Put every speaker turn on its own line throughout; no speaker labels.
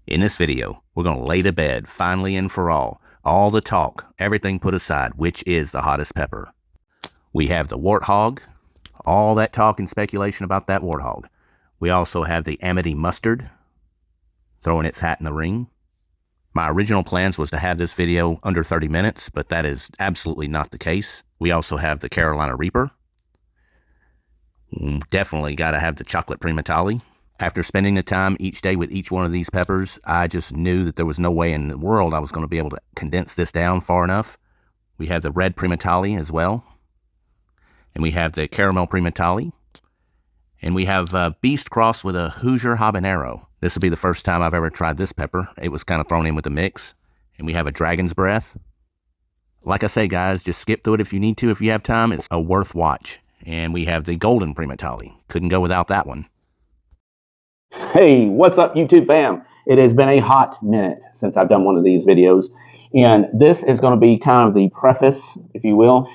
In this video, we're going to lay to bed, finally and for all the talk, everything put aside, which is the hottest pepper. We have the Warthog, all that talk and speculation about that Warthog. We also have the Amity mustard, throwing its hat in the ring. My original plans was to have this video under 30 minutes, but that is absolutely not the case. We also have the Carolina Reaper. Definitely got to have the chocolate primatali. After spending the time each day with each one of these peppers, I just knew that there was no way in the world I was going to be able to condense this down far enough. We have the red primatali as well. And we have the caramel primatali. And we have a beast crossed with a Hoosier habanero. This will be the first time I've ever tried this pepper. It was kind of thrown in with the mix. And we have a dragon's breath. Like I say, guys, just skip through it if you need to. If you have time, it's a worth watch. And we have the golden primatali. Couldn't go without that one.
Hey, what's up, YouTube fam? It has been a hot minute since I've done one of these videos, and this is going to be kind of the preface, if you will.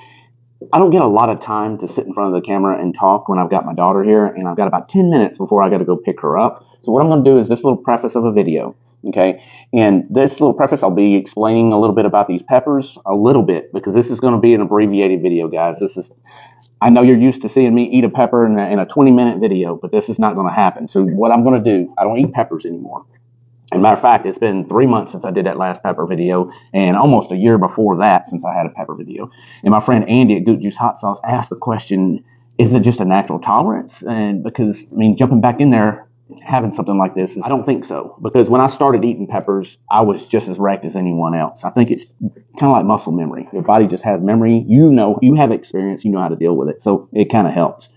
I don't get a lot of time to sit in front of the camera and talk when I've got my daughter here, and I've got about 10 minutes before I got to go pick her up. So what I'm going to do is this little preface of a video, okay? And this little preface, I'll be explaining a little bit about these peppers, a little bit, because this is going to be an abbreviated video, guys. I know you're used to seeing me eat a pepper in a 20-minute video, but this is not going to happen. So what I'm going to do, I don't eat peppers anymore. As a matter of fact, it's been 3 months since I did that last pepper video, and almost a year before that since I had a pepper video. And my friend Andy at Goot Juice Hot Sauce asked the question, is it just a natural tolerance? And because, I mean, jumping back in there, having something like this, I don't think so. Because when I started eating peppers, I was just as wrecked as anyone else. I think it's kind of like muscle memory. Your body just has memory. You know, you have experience. You know how to deal with it. So it kind of helps.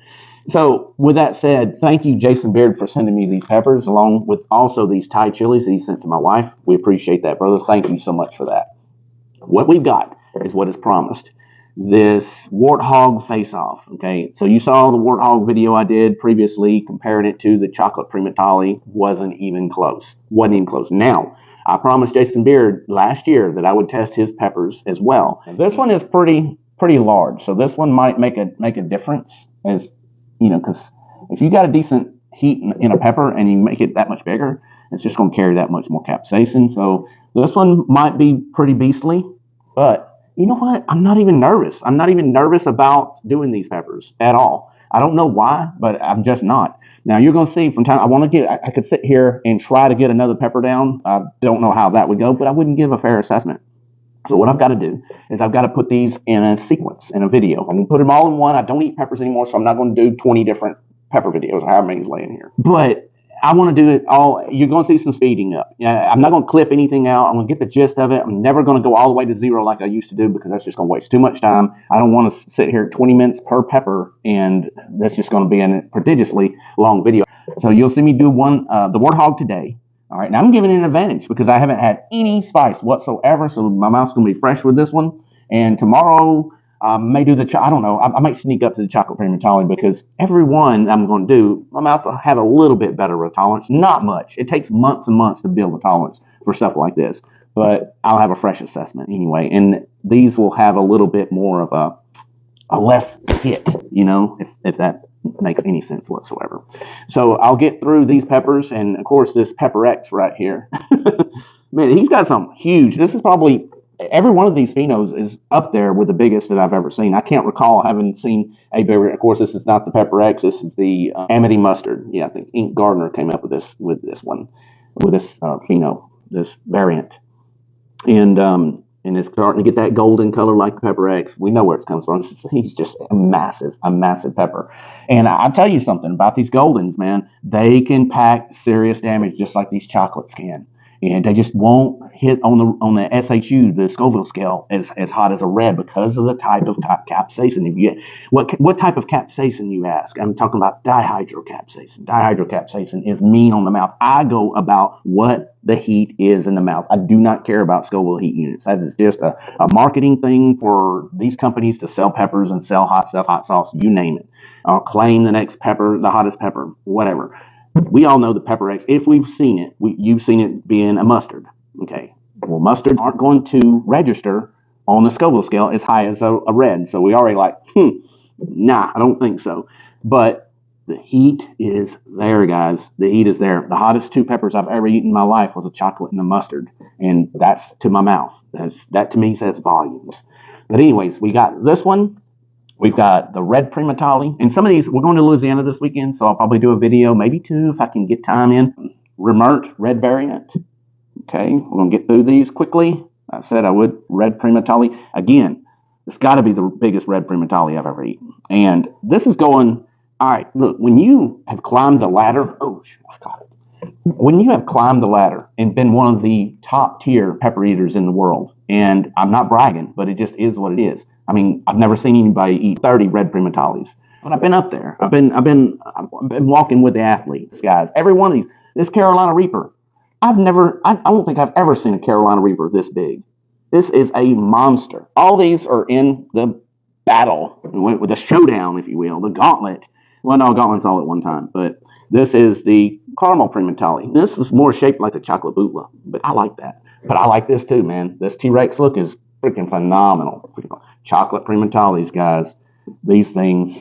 So with that said, thank you, Jason Beard, for sending me these peppers, along with also these Thai chilies that he sent to my wife. We appreciate that, brother. Thank you so much for that. What we've got is what is promised. This Warthog face-off, okay? So you saw the Warthog video I did previously, comparing it to the chocolate primatali. Wasn't even close. Wasn't even close. Now, I promised Jason Beard last year that I would test his peppers as well. This one is pretty large, so this one might make a difference, as you know, because if you got a decent heat in a pepper and you make it that much bigger, it's just going to carry that much more capsaicin. So this one might be pretty beastly, but you know what? I'm not even nervous. I'm not even nervous about doing these peppers at all. I don't know why, but I'm just not. Now, you're going to see from time, I could sit here and try to get another pepper down. I don't know how that would go, but I wouldn't give a fair assessment. So what I've got to do is I've got to put these in a sequence, in a video. I'm going to put them all in one. I don't eat peppers anymore, so I'm not going to do 20 different pepper videos or however many's laying here. But I want to do it all. You're going to see some speeding up. I'm not going to clip anything out. I'm going to get the gist of it. I'm never going to go all the way to zero like I used to do, because that's just going to waste too much time. I don't want to sit here at 20 minutes per pepper, and that's just going to be a prodigiously long video. So you'll see me do the Warthog today. All right, now I'm giving it an advantage because I haven't had any spice whatsoever, so my mouth's going to be fresh with this one. And tomorrow, I may do I don't know, I might sneak up to the chocolate primatali, because every one I'm going to do, my mouth will have a little bit better of a tolerance. Not much. It takes months and months to build a tolerance for stuff like this, but I'll have a fresh assessment anyway. And these will have a little bit more of a less hit, you know, if that makes any sense whatsoever. So I'll get through these peppers, and of course this Pepper X right here. Man, he's got some huge. This is probably, every one of these phenos is up there with the biggest that I've ever seen. I can't recall having seen a bigger. Of course, this is not the Pepper X. This is the Amity mustard. Yeah, I think Ink Gardner came up with this pheno, this variant, and it's starting to get that golden color like the Pepper X. We know where it comes from. He's just a massive pepper. And I'll tell you something about these Goldens, man. They can pack serious damage just like these chocolates can. And they just won't hit on the SHU, the Scoville scale, as hot as a red, because of the type of capsaicin. If you get what type of capsaicin, you ask? I'm talking about dihydrocapsaicin. Dihydrocapsaicin is mean on the mouth. I go about what the heat is in the mouth. I do not care about Scoville heat units. That is just a marketing thing for these companies to sell peppers and sell hot stuff, hot sauce, you name it. I'll claim the next pepper, the hottest pepper, whatever. We all know the Pepper X. If we've seen it, you've seen it being a mustard. Okay. Well, mustards aren't going to register on the Scoville scale as high as a red. So we already like, nah, I don't think so. But The heat is there, guys. The heat is there. The hottest 2 peppers I've ever eaten in my life was a chocolate and a mustard. And that's to my mouth. That to me says volumes. But anyways, we got this one. We've got the red primatali. And some of these, we're going to Louisiana this weekend, so I'll probably do a video, maybe 2 if I can get time in. Remert, red variant. Okay, we're going to get through these quickly. I said I would. Red primatali. Again, it's got to be the biggest red primatali I've ever eaten. And this is going, all right, look, when you have climbed the ladder, oh, I got it. When you have climbed the ladder and been one of the top tier pepper eaters in the world, and I'm not bragging, but it just is what it is. I mean, I've never seen anybody eat 30 red primatalis, but I've been up there. I've been walking with the athletes, guys. Every one of these, this Carolina Reaper, I don't think I've ever seen a Carolina Reaper this big. This is a monster. All these are in the battle, with the showdown, if you will, the gauntlet. Well, no, gauntlet's all at one time, but this is the caramel primatali. This was more shaped like the chocolate bootla, but I like that. But I like this too, man. This T-Rex look is freaking phenomenal. Chocolate primatalis, guys. These things,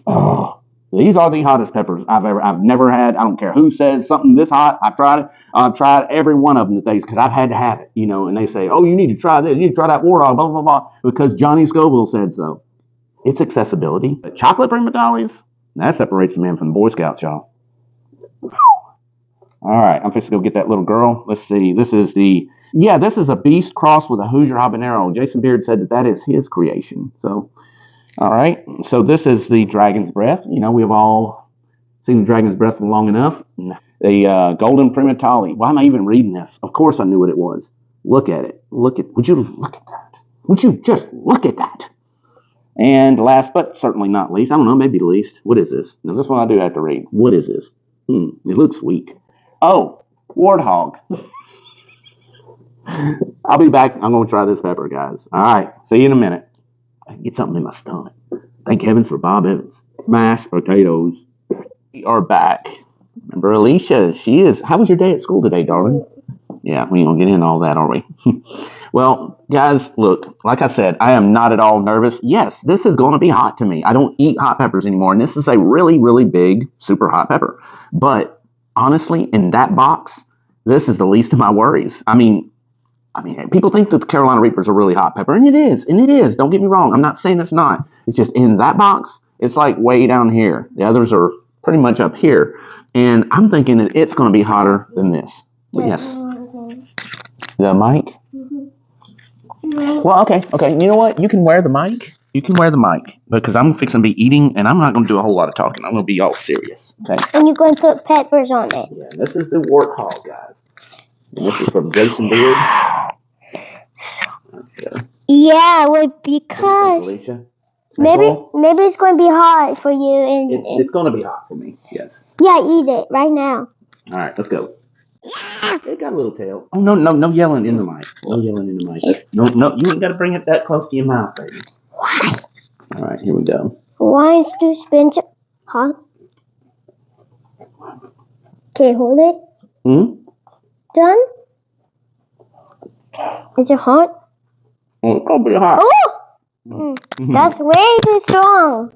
these are the hottest peppers I've never had. I don't care who says something this hot. I've tried it. I've tried every one of them today because I've had to have it, you know. And they say, oh, you need to try this. You need to try that Warthog, blah, blah, blah, because Johnny Scoville said so. It's accessibility. But chocolate primatalis, that separates the man from the Boy Scouts, y'all. All right, I'm fixing to go get that little girl. Let's see. This is a beast crossed with a Hoosier habanero. Jason Beard said that is his creation. So, all right. So this is the dragon's breath. You know, we've all seen the dragon's breath for long enough. The golden primatali. Why am I even reading this? Of course I knew what it was. Look at it. Would you look at that? Would you just look at that? And last but certainly not least, I don't know, maybe least. What is this? Now this one I do have to read. What is this? It looks weak. Oh, Warthog. I'll be back. I'm going to try this pepper, guys. All right. See you in a minute. I can get something in my stomach. Thank heavens for Bob Evans. Mashed potatoes. We are back. Remember Alicia? She is. How was your day at school today, darling? Yeah, we ain't going to get into all that, are we? Well, guys, look, like I said, I am not at all nervous. Yes, this is going to be hot to me. I don't eat hot peppers anymore, and this is a really, really big, super hot pepper. But honestly, in that box, this is the least of my worries. I mean, people think that the Carolina Reaper is a really hot pepper, and it is. Don't get me wrong. I'm not saying it's not. It's just in that box, it's like way down here. The others are pretty much up here, and I'm thinking that it's going to be hotter than this. But yes. The mic? Well, okay. You know what? You can wear the mic. Because I'm fixing to be eating, and I'm not going to do a whole lot of talking. I'm going to be all serious. Okay.
And you're going to put peppers on it.
Yeah. This is the Warthog, guys. And this is from Jason Beard.
Yeah, well, because maybe it's going to be hot for you, and
it's going to be hot for me. Yes.
Yeah, eat it right now.
All right, let's go. Yeah. It got a little tail. Oh no yelling in the mic. No yelling in the mic. No, you ain't got to bring it that close to your mouth, baby.
What?
All right, here we go.
Why is too expensive? Huh? Can you hold it? Done? Is it hot?
Oh, it's gonna be hot.
Oh! That's way too strong.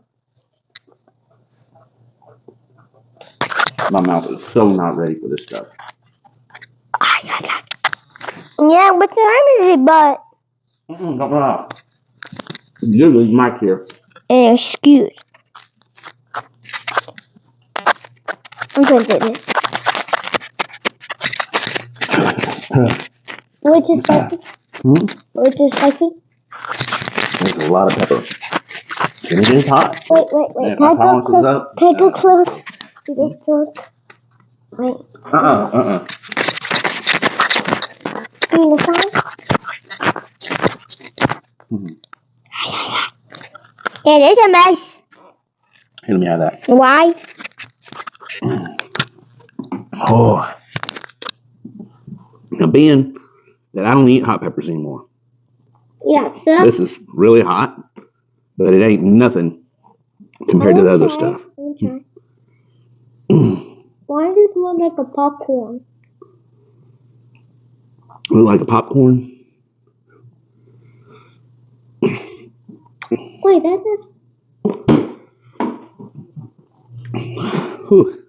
My mouth is so not ready for this stuff.
Yeah, what time is it, but?
Don't run off. You lose mic here.
Excuse. I'm going to do this. Which is spicy? Which is spicy?
There's a lot of pepper. And it is hot.
Wait. Can I go close? Can I go close? Wait. You need a sign? It is a mess.
Here, let me have that.
Why?
Oh. Now, being that I don't eat hot peppers anymore.
Yeah, so?
This is really hot, but it ain't nothing compared to the other stuff.
Okay. Why does it look like a popcorn?
Look like a popcorn?
Wait, that is...
Whew.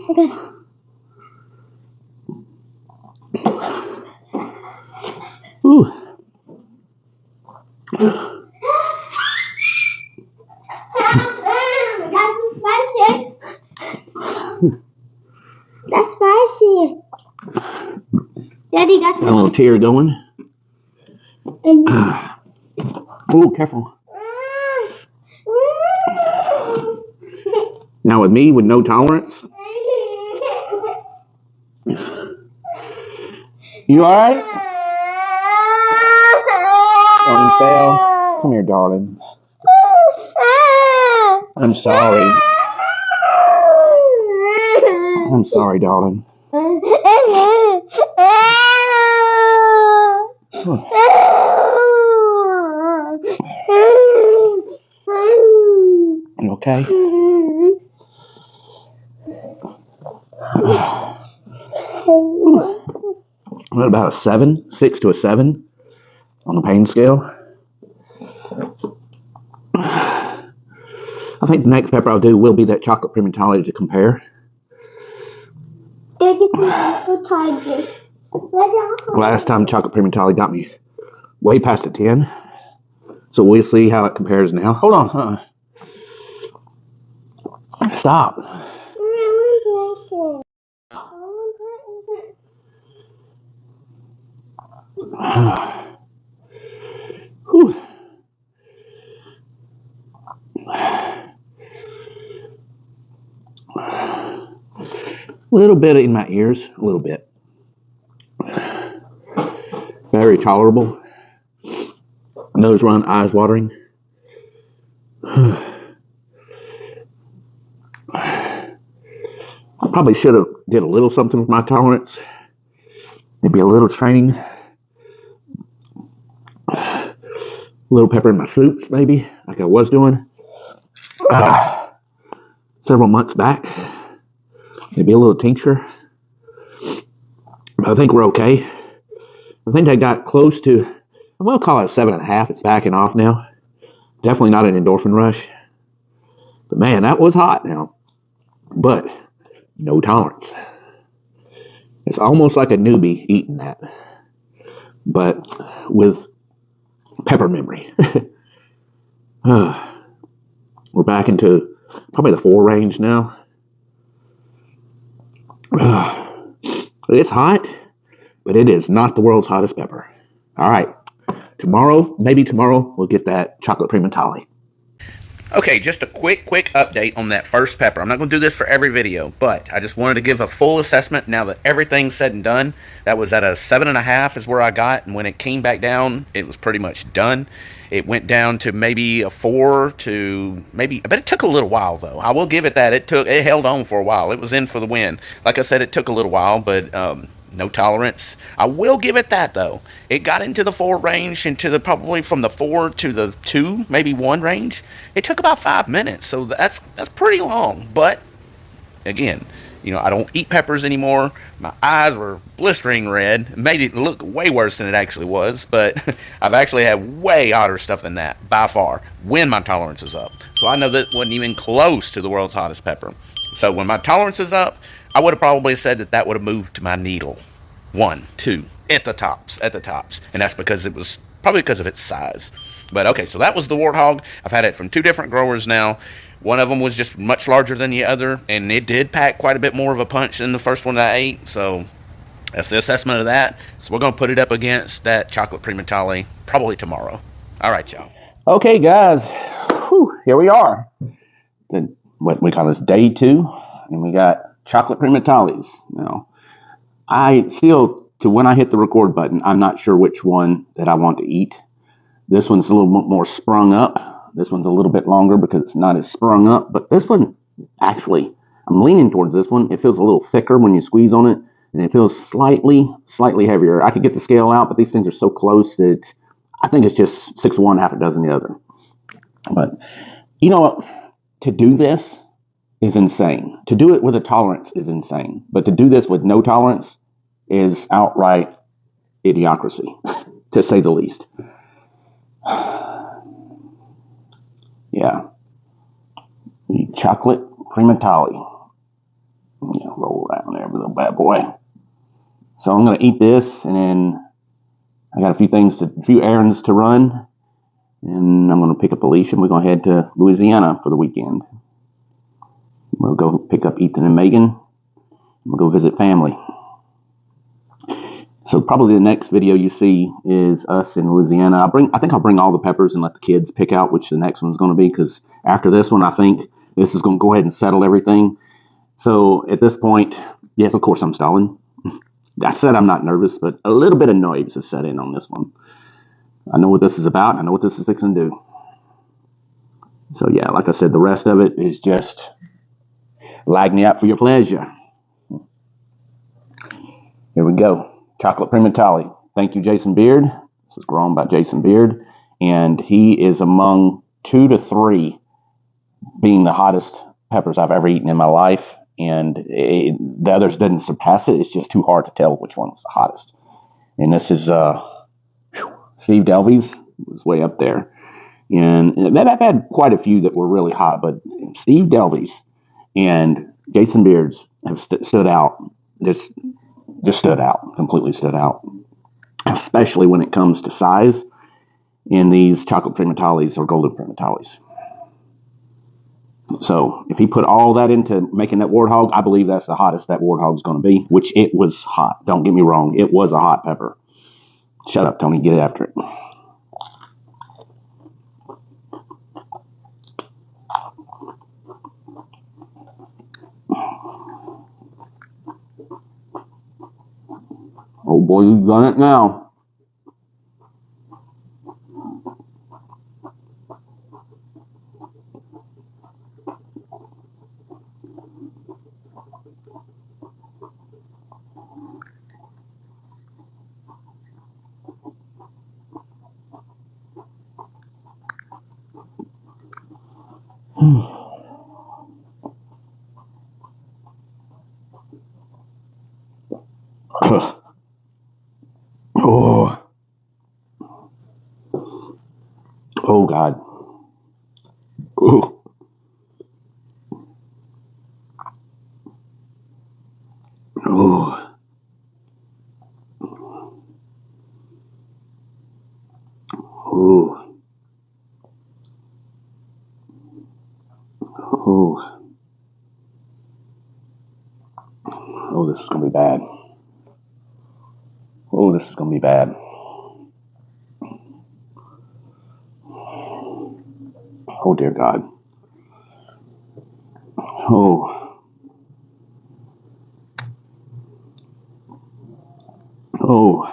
Okay.
Ooh.
That's spicy. Daddy,
Got a little tear going. Oh, careful. Now with me, with no tolerance. You alright? Don't you fail. Come here, darling. I'm sorry. I'm sorry, darling. You okay? What about a 7? 6 to a 7 on the pain scale? I think the next pepper I'll do will be that chocolate primatali to compare. Last time chocolate primatali got me way past a 10. So we'll see how it compares now. Hold on. Stop. Whew. A little bit in my ears, a little bit. Very tolerable. Nose run, eyes watering. I probably should have did a little something with my tolerance. Maybe a little training. A little pepper in my soups, maybe, like I was doing several months back. Maybe a little tincture. But I think we're okay. I think I got close to, I'm going to call it 7.5. It's backing off now. Definitely not an endorphin rush. But man, that was hot now. But no tolerance. It's almost like a newbie eating that. But with pepper memory. We're back into probably the 4 range now. It's hot, but it is not the world's hottest pepper. All right. Maybe tomorrow, we'll get that chocolate primatali.
Okay, just a quick update on that first pepper. I'm not going to do this for every video, but I just wanted to give a full assessment now that everything's said and done. That was at a 7.5 is where I got, and when it came back down, it was pretty much done. It went down to maybe a 4 to maybe, but it took a little while though. I will give it that. It held on for a while. It was in for the win. Like I said, it took a little while, but no tolerance. I will give it that though. It got into the 4 range, into probably from the 4 to the 2, maybe 1 range. It took about 5 minutes, so that's pretty long. But again, I don't eat peppers anymore. My eyes were blistering red. It made it look way worse than it actually was. But I've actually had way hotter stuff than that by far when my tolerance is up. So I know that wasn't even close to the world's hottest pepper. So when my tolerance is up, I would have probably said that would have moved to my needle. 1, 2, at the tops. And that's because it was probably because of its size. But okay, so that was the Warthog. I've had it from 2 different growers now. One of them was just much larger than the other, and it did pack quite a bit more of a punch than the first one that I ate. So that's the assessment of that. So we're going to put it up against that chocolate primatali probably tomorrow. All right, y'all.
Okay, guys. Whew, here we are. What we call this day 2, and we got chocolate primatalis. Now, when I hit the record button, I'm not sure which one that I want to eat. This one's a little bit more sprung up. This one's a little bit longer because it's not as sprung up. But this one, actually, I'm leaning towards this one. It feels a little thicker when you squeeze on it, and it feels slightly heavier. I could get the scale out, but these things are so close that I think it's just 6 of one, half a dozen the other. But you know what? To do this is insane. To do it with a tolerance is insane. But to do this with no tolerance is outright idiocracy, to say the least. Yeah. Chocolate primatali. Yeah, roll around there, little bad boy. So I'm going to eat this, and then I got a few errands to run, and I'm going to pick up Alicia, and we're going to head to Louisiana for the weekend. We'll go pick up Ethan and Megan. We'll go visit family. So probably the next video you see is us in Louisiana. I think I'll bring all the peppers and let the kids pick out which the next one's going to be, because after this one, I think this is going to go ahead and settle everything. So at this point, yes, of course I'm stalling. I said I'm not nervous, but a little bit of noise has set in on this one. I know what this is about. I know what this is fixing to do. So yeah, like I said, the rest of it is just lag me out for your pleasure. Here we go. Chocolate primatali. Thank you, Jason Beard. This was grown by Jason Beard, and he is among 2 to 3 being the hottest peppers I've ever eaten in my life. And the others didn't surpass it. It's just too hard to tell which one was the hottest. And this is Steve Delvey's was way up there. And I've had quite a few that were really hot, but Steve Delvey's and Jason Beard's have stood out. Just stood out, completely stood out, especially when it comes to size in these chocolate primatalis or golden primatalis. So if he put all that into making that Warthog, I believe that's the hottest that Warthog's going to be, which it was hot. Don't get me wrong. It was a hot pepper. Shut up, Tony. Get after it. Oh boy, you've done it now. Oh. Oh, God. Oh. Oh. Oh. Oh. Oh, this is going to be bad. Oh, this is going to be bad. Oh, dear God. Oh. Oh.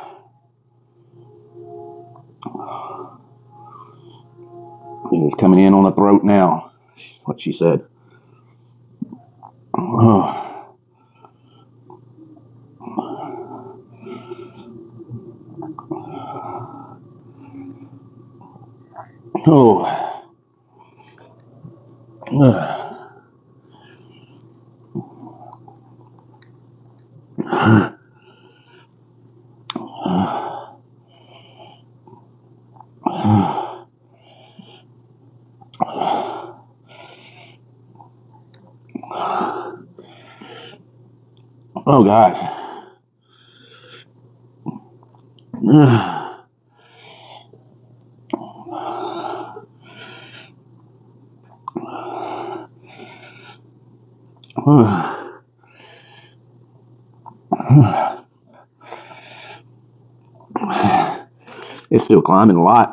It is coming in on the throat now. What she said. Oh. Oh. Oh, God. It's still climbing a lot.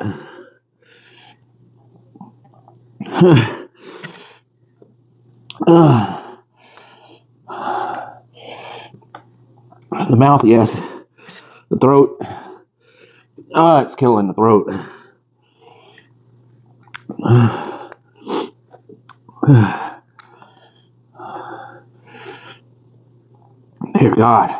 The mouth, yes. The throat. It's killing the throat. Dear God.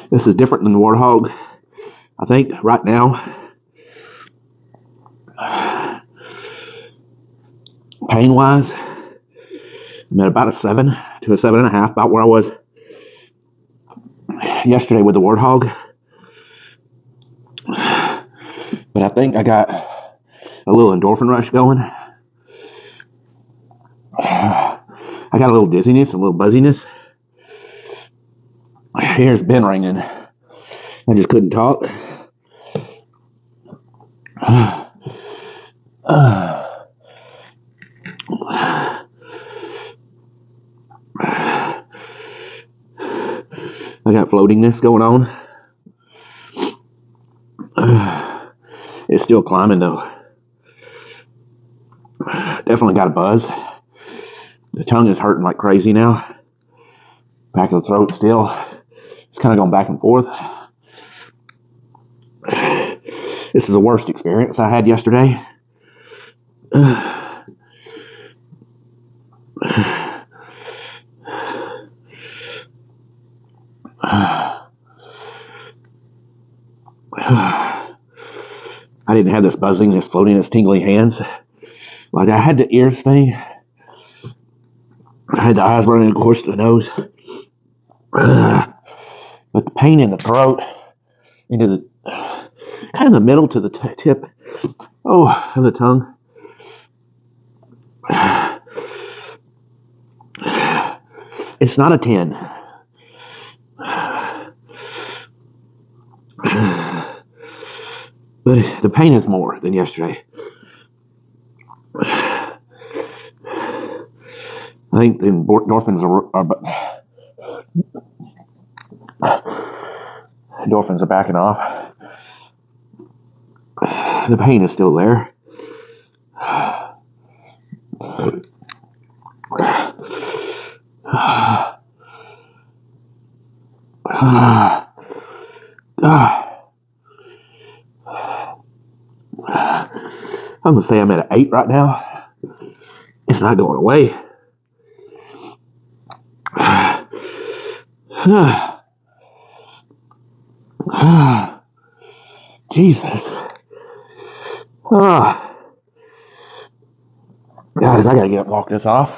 This is different than the Warthog. I think right now, pain-wise, I'm at about a 7 to a 7.5, about where I was yesterday with the Warthog. But I think I got a little endorphin rush going. I got a little dizziness, a little buzziness. Here's Ben ringing. I just couldn't talk. I got floatingness going on. It's still climbing though. Definitely got a buzz. The tongue is hurting like crazy now. Back of the throat still. It's kind of going back and forth. This is the worst experience I had yesterday. I didn't have this buzzing, this floating, this tingly hands. Like I had the ears thing. I had the eyes running, of course, to the nose. But the pain in the throat, into the kind of the middle to the tip, of the tongue. It's not a 10. But the pain is more than yesterday. I think the endorphins are backing off. The pain is still there. I'm going to say I'm at an 8 right now. It's not going away. Jesus. Guys, I got to get up and walk this off.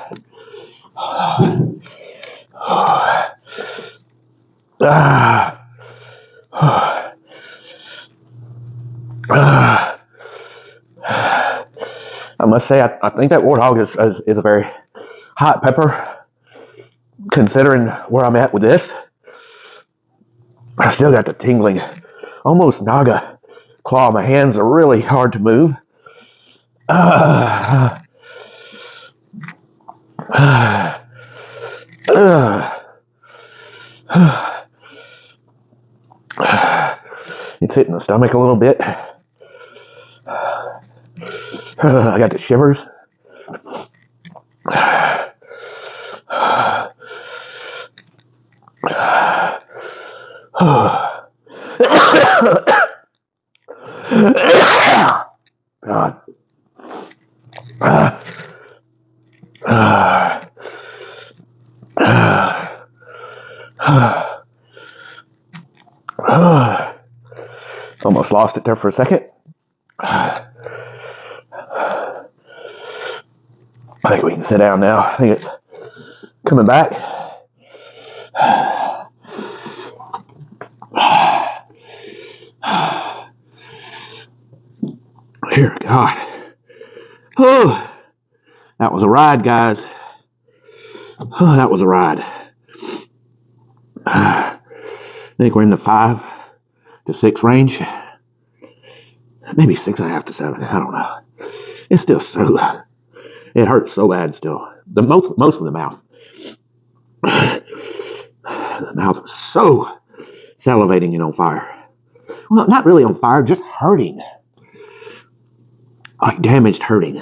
I must say, I think that Warthog is a very hot pepper, considering where I'm at with this. I still got the tingling, almost naga claw. My hands are really hard to move. It's hitting the stomach a little bit. I got the shivers. God. Almost lost it there for a second. I think we can sit down now. I think it's coming back. Dear God. Oh, that was a ride, guys. Oh, that was a ride. I think we're in the 5 to 6 range. Maybe 6.5 to 7. I don't know. It's still so. It hurts so bad still. The most of the mouth. The mouth is so salivating and on fire. Well, not really on fire, just hurting. Like damaged hurting.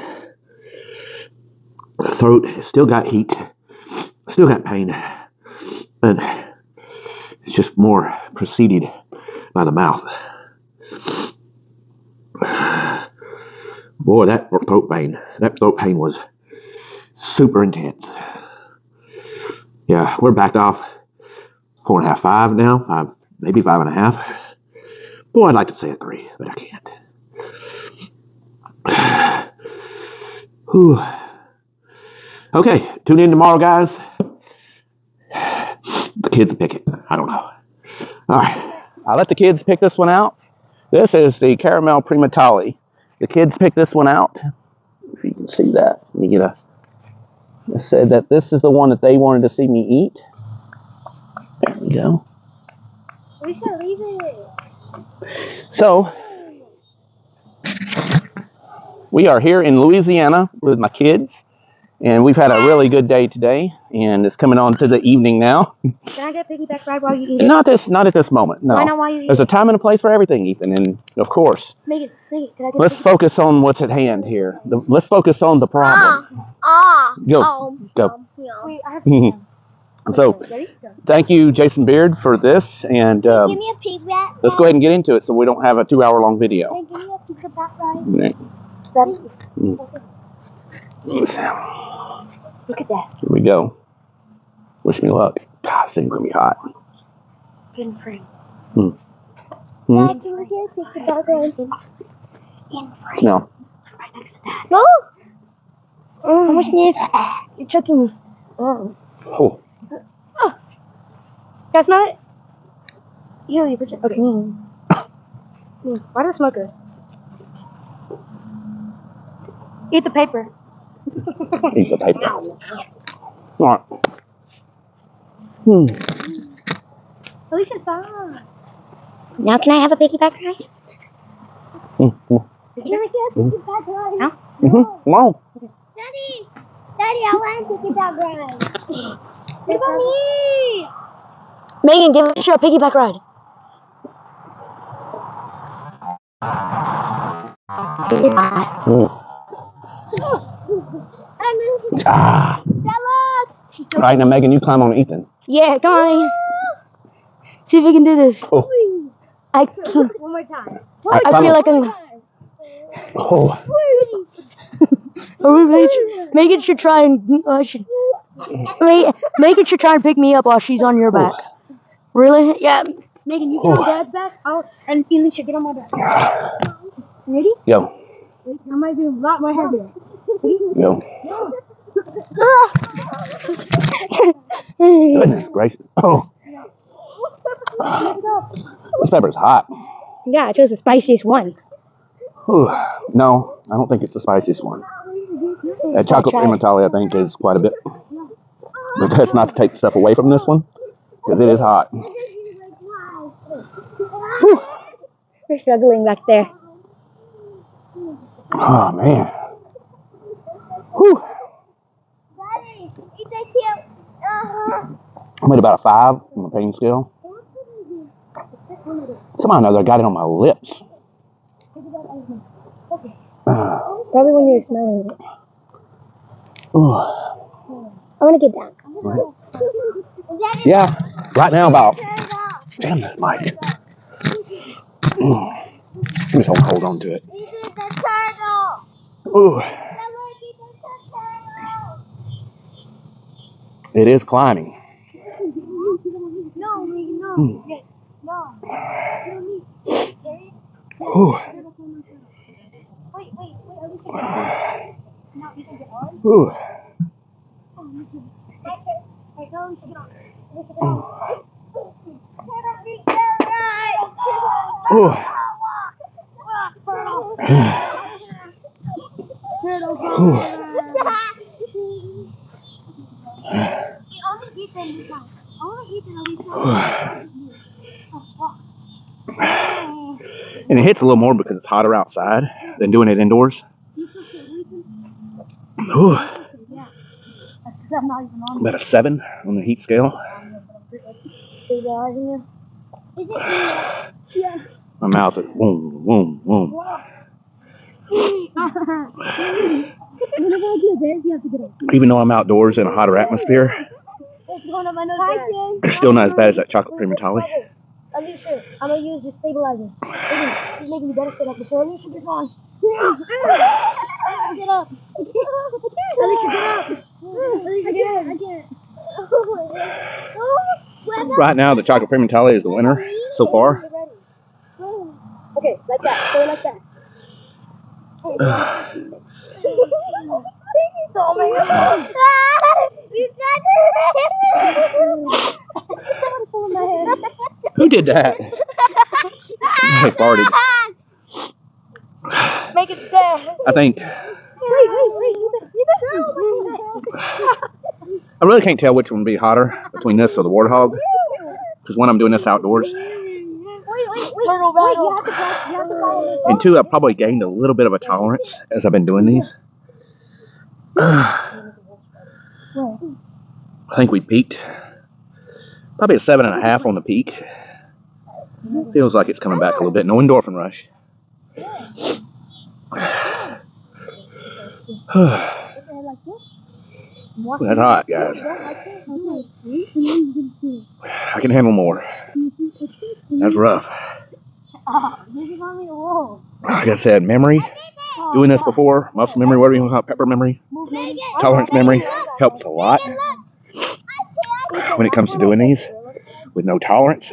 The throat still got heat. Still got pain. And it's just more preceded by the mouth. Boy, that throat pain was super intense. Yeah, we're backed off 4.5, 5 now. 5, maybe 5.5. Boy, I'd like to say a 3, but I can't. Whew. Okay, tune in tomorrow, guys. The kids pick it. I don't know. All right. I let the kids pick this one out. This is the caramel primatali. The kids picked this one out. If you can see that. Let me get a... They said that this is the one that they wanted to see me eat. There we go.
We should leave it.
So, we are here in Louisiana with my kids. And we've had a really good day today, and it's coming on to the evening now.
Can I get piggyback ride while you eat it?
Not at this moment. No.
Why not while you eat
There's a
it?
time and a place for everything, Ethan, and of course.
Make it. Can I get
Let's focus on what's at hand here. Let's focus on the problem. Go.
Wait, I have
So, thank you, Jason Beard, for this, and
give me a piggyback.
let's go ahead and get into it so we don't have a 2-hour-long video.
Give me a piggyback ride.
Right.
Look at that.
Here we go. Wish me luck. God, this thing's gonna be hot.
In frame.
Hmm.
Dad, can we get a piggyback ride? In frame.
Smell.
Right next to that. No. How much sniff? You're choking me. Oh.
Oh.
Can I smell it? Yeah, you put it. Okay. Why does it smell good? Eat the paper.
Eat the paper. All right.
Alicia's fine. Now can I have a piggyback ride? Can I get a piggyback ride? No.
Come on.
Daddy, I want a piggyback ride. What about me? Megan, give Alicia a piggyback ride.
Ah. All right, now Megan, you climb on Ethan.
Yeah, come on. See if we can do this.
Oh.
One more time.
Right,
I feel like I'm.
Oh.
Megan should try and Megan should try and pick me up while she's on your back. Really? Yeah. Megan, you get on Dad's back. And Alicia get on my back. Ready?
Yo.
Wait, that might be a lot more heavier.
Yo. Goodness gracious. Oh. This pepper's hot.
Yeah, I chose the spiciest one.
Whew. No, I don't think it's the spiciest one. That chocolate primatali, I think, is quite a bit. But that's not to take stuff away from this one, because it is hot. Whew.
We're struggling back there.
Oh, man. Whew. I'm at about a 5 on the pain scale. Somehow or another, I got it on my lips.
Probably when you were smelling it. I want to get down.
Yeah, right now about... Damn this mic. I'm just hold on to it. Ooh. It is climbing. Ooh. Ooh. Ooh. And it hits a little more because it's hotter outside than doing it indoors. Ooh. About a 7 on the heat scale. My mouth is boom, boom, boom. Even though I'm outdoors in a hotter atmosphere, it's still not as bad as that chocolate primatali.
Alicia, I'm gonna use your stabilizer. She's making me better sit up before Alicia gets on. Get up. Alicia, get up. Alicia, get up. I can't.
Right now, the chocolate primatali is the winner so far.
Okay, like that. Go like that. Oh my god. You got
Who did that? I farted.
Make it stand.
I think.
Wait.
I really can't tell which one would be hotter between this or the Warthog. Because one, I'm doing this outdoors.
Turtle battle.
And two, I've probably gained a little bit of a tolerance as I've been doing these. I think we peaked. Probably a 7.5 on the peak. Feels like it's coming back a little bit. No endorphin rush. That's hot, guys. I can handle more. That's rough. Like I said, memory. Doing this before, muscle memory, whatever you want to call it, pepper memory, tolerance memory, helps a lot when it comes to doing these with no tolerance.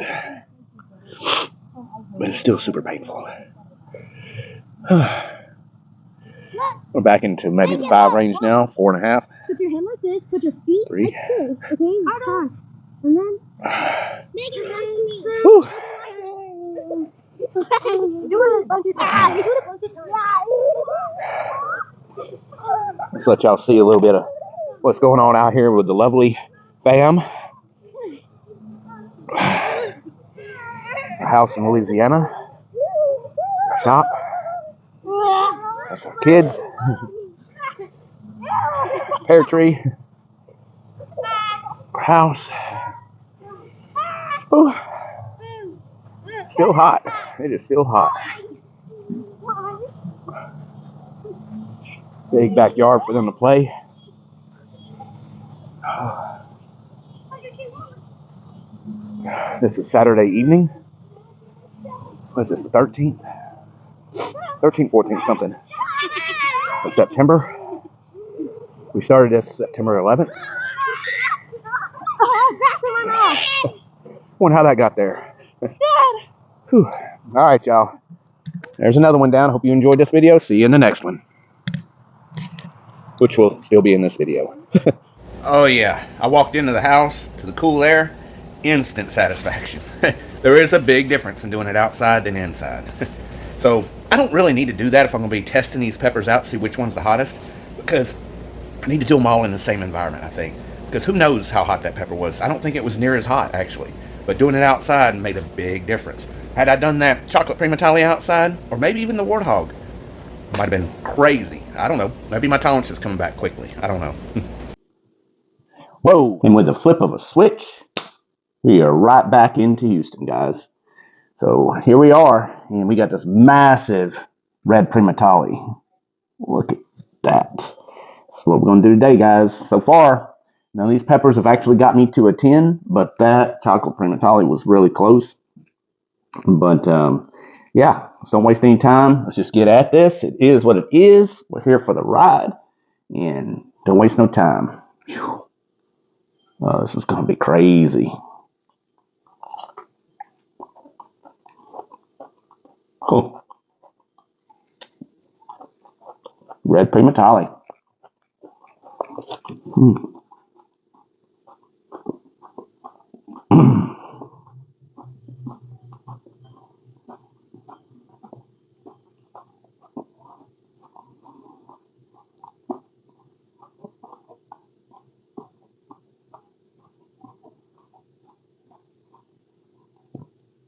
But it's still super painful. We're back into maybe the 5 range now, 4.5.
Put your hand like this, put your feet
3.
like this, okay? And then...
Whew. Let's let y'all see a little bit of what's going on out here with the lovely fam. Our house in Louisiana. Our shop. That's our kids. Pear tree. Our house. Ooh. Still hot. It is still hot. Big backyard for them to play. This is Saturday evening. What is this, the 13th? 13th, 14th, something. Of September. We started this September 11th. Wonder how that got there. Whew. All right, y'all. There's another one down. Hope you enjoyed this video. See you in the next one. Which will still be in this video. Oh yeah, I walked into the house to the cool air, instant satisfaction. There is a big difference in doing it outside than inside. So I don't really need to do that if I'm going to be testing these peppers out, see which one's the hottest, because I need to do them all in the same environment, I think. Because who knows how hot that pepper was. I don't think it was near as hot, actually. But doing it outside made a big difference. Had I done that chocolate primatali outside, or maybe even the Warthog, it might have been crazy. I don't know. Maybe my tolerance is coming back quickly. I don't know.
Whoa. And with the flip of a switch, we are right back into Houston, guys. So here we are, and we got this massive red primatali. Look at that. That's what we're going to do today, guys. So far, now these peppers have actually got me to a 10, but that chocolate primatali was really close. But yeah, so don't waste any time. Let's just get at this. It is what it is. We're here for the ride, and don't waste no time. Whew. This is going to be crazy. Oh. Red primatali.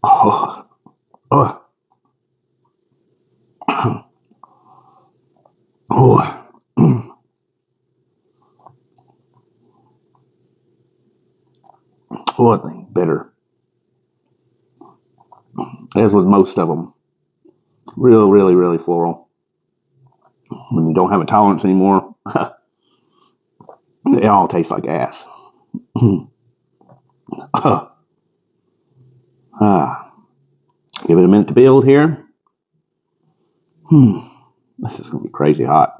Oh. Oh. Oh. Oh, that thing bitter. As with most of them. Really, really floral. When you don't have a tolerance anymore, they all taste like ass. Give it a minute to build here. This is going to be crazy hot.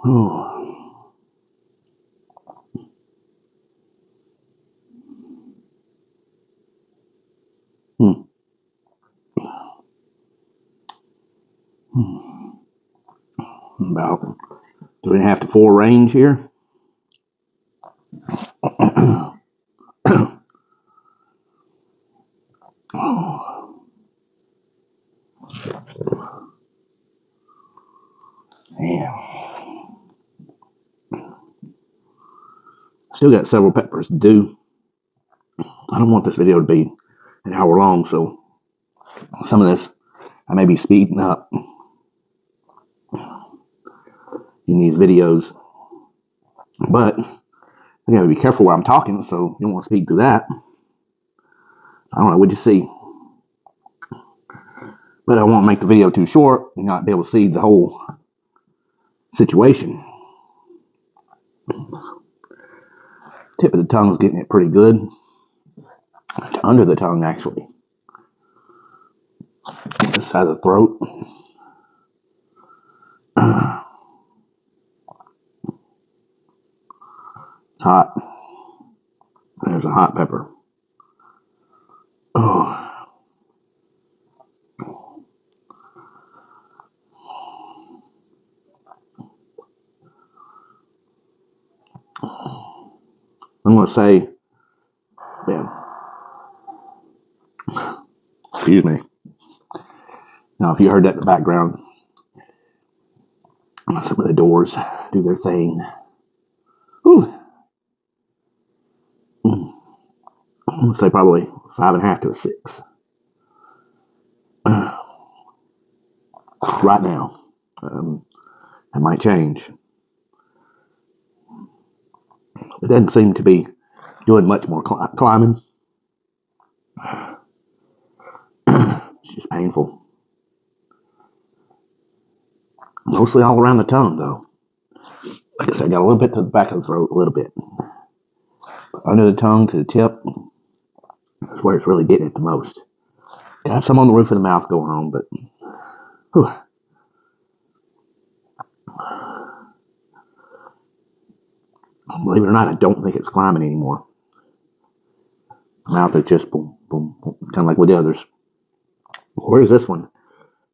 Oh. About 3.5 to 4 range here. Oh. Yeah. Still got several peppers to do. I don't want this video to be an hour long, so some of this I may be speeding up in these videos. But I gotta be careful where I'm talking, so you don't want to speed through that. I don't know, we'll just see. But I won't make the video too short and not be able to see the whole situation. Tip of the tongue is getting it pretty good. Under the tongue, actually. This side of the throat. It's hot. There's a hot pepper. Oh. I'm going to say, yeah. Excuse me. Now, if you heard that in the background, some of the doors do their thing. Ooh. I'm going to say probably 5.5 to a 6. Right now. That might change. It doesn't seem to be doing much more climbing. It's just painful. Mostly all around the tongue, though. Like I said, I got a little bit to the back of the throat, a little bit. But under the tongue to the tip, that's where it's really getting it the most. Got some on the roof of the mouth going on, but whew. Believe it or not, I don't think it's climbing anymore. Mouth is just boom, boom, boom, kind of like with the others. Where does this one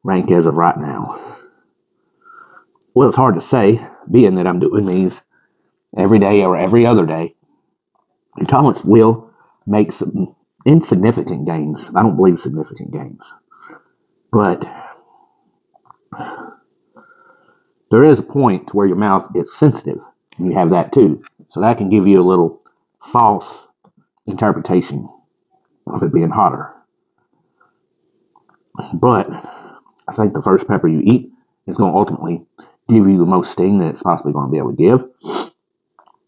rank as of right now? Well, it's hard to say, being that I'm doing these every day or every other day. Your tolerance will make some insignificant gains. I don't believe significant gains. But there is a point where your mouth is sensitive. And you have that too. So that can give you a little false interpretation of it being hotter. But I think the first pepper you eat is going to ultimately give you the most sting that it's possibly going to be able to give.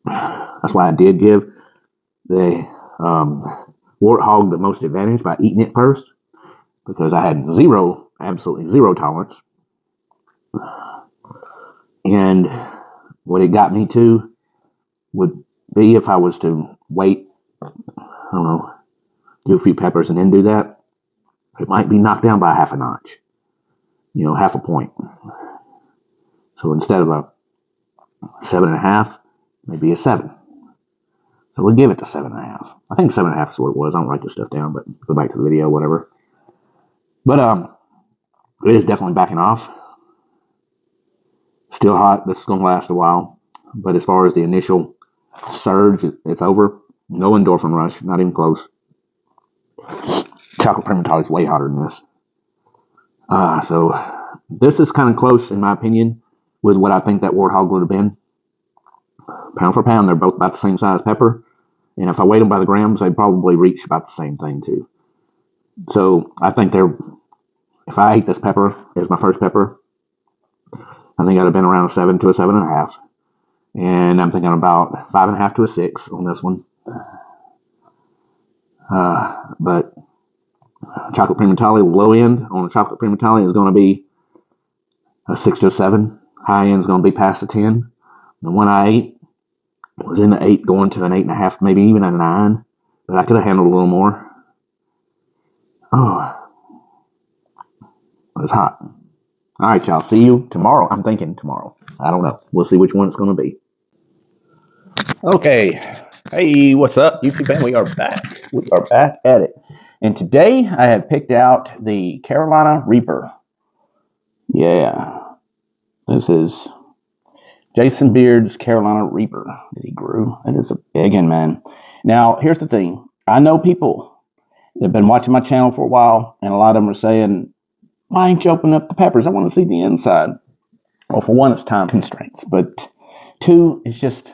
That's why I did give the Warthog the most advantage by eating it first, because I had absolutely zero tolerance. And what it got me to would be if I was to wait, I don't know, do a few peppers and then do that, it might be knocked down by half a notch, half a point. So instead of a 7.5, maybe a 7. So we'll give it to 7.5. I think 7.5 is what it was. I don't write this stuff down, but go back to the video, whatever. But it is definitely backing off. Still hot. This is going to last a while. But as far as the initial surge, it's over. No endorphin rush, not even close. Chocolate primatali is way hotter than this. So this is kind of close, in my opinion, with what I think that Warthog would have been. Pound for pound, they're both about the same size pepper. And if I weighed them by the grams, they'd probably reach about the same thing too. So I think if I ate this pepper as my first pepper, I think I'd have been around a 7 to a 7.5. And I'm thinking about 5.5 to a 6 on this one. But chocolate primatali, low end on a chocolate primatali is going to be a 6 to a 7. High end is going to be past a 10. The one I ate was in the 8 going to an 8.5, maybe even a 9. But I could have handled a little more. Oh, it's hot. All right, y'all. See you tomorrow. I'm thinking tomorrow. I don't know. We'll see which one it's going to be. Okay. Hey, what's up, YouTube fam? We are back. We are back at it. And today I have picked out the Carolina Reaper. Yeah. This is Jason Beard's Carolina Reaper that he grew. It is a big one, man. Now, here's the thing. I know people that have been watching my channel for a while, and a lot of them are saying, why ain't you opening up the peppers? I want to see the inside. Well, for one, it's time constraints. But two, it's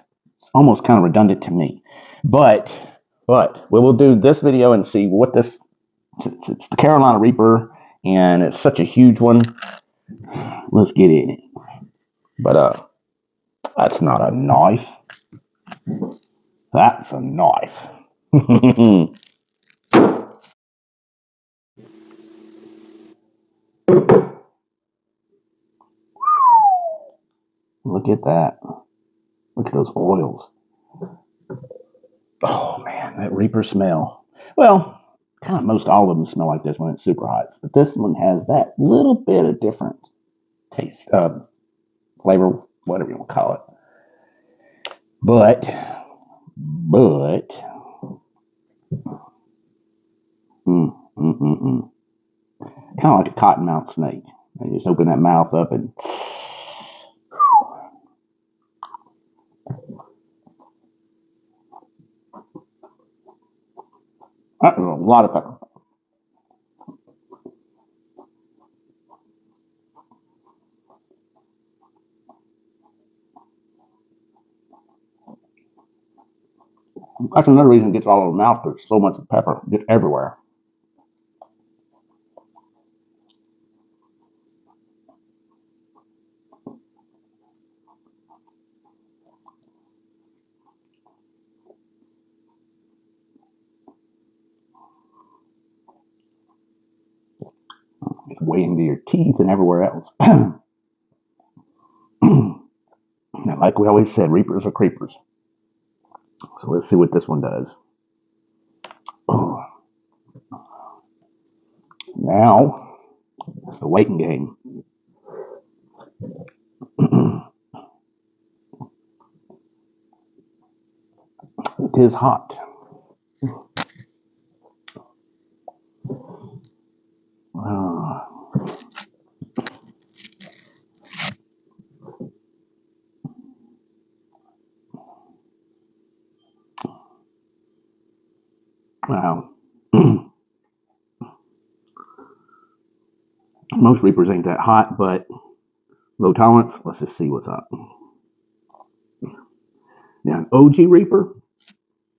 almost kind of redundant to me. But we will do this video and see what this, it's the Carolina Reaper, and it's such a huge one. Let's get in it. But that's not a knife. That's a knife. Look at that. Look at those oils. Oh man, that Reaper smell. Well, kind of most all of them smell like this when it's super hot. But this one has that little bit of different taste, flavor, whatever you want to call it. But, kind of like a cottonmouth snake. You just open that mouth up and that was a lot of pepper. That's another reason it gets all over the mouth. There's so much pepper. It gets everywhere. It's way into your teeth and everywhere else. Now, like we always said, Reapers are creepers. So let's see what this one does. Oh. Now, it's the waiting game. It is hot. Wow. Most Reapers ain't that hot, but low tolerance. Let's just see what's up. Now, an OG Reaper,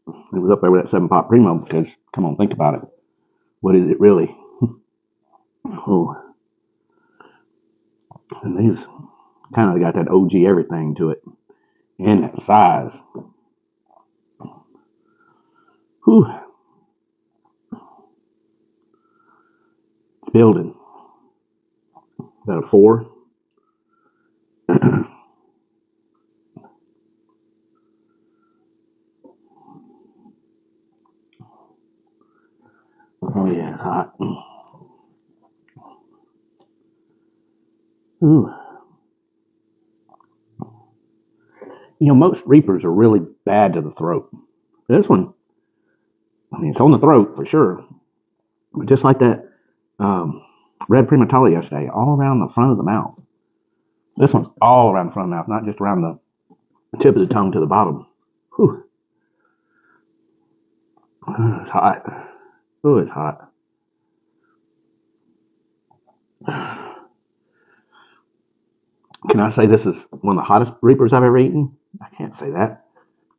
it was up there with that 7-pot Primo because, come on, think about it. What is it really? Oh. And these kind of got that OG everything to it. And that size. Whew. It's building. Is that a 4? Oh yeah, it's hot. Ooh. You know, most Reapers are really bad to the throat. This one, I mean, it's on the throat for sure. But just like that red primatali yesterday, all around the front of the mouth. This one's all around the front of the mouth, not just around the tip of the tongue to the bottom. Whew. It's hot. Oh, it's hot. Can I say this is one of the hottest Reapers I've ever eaten? I can't say that.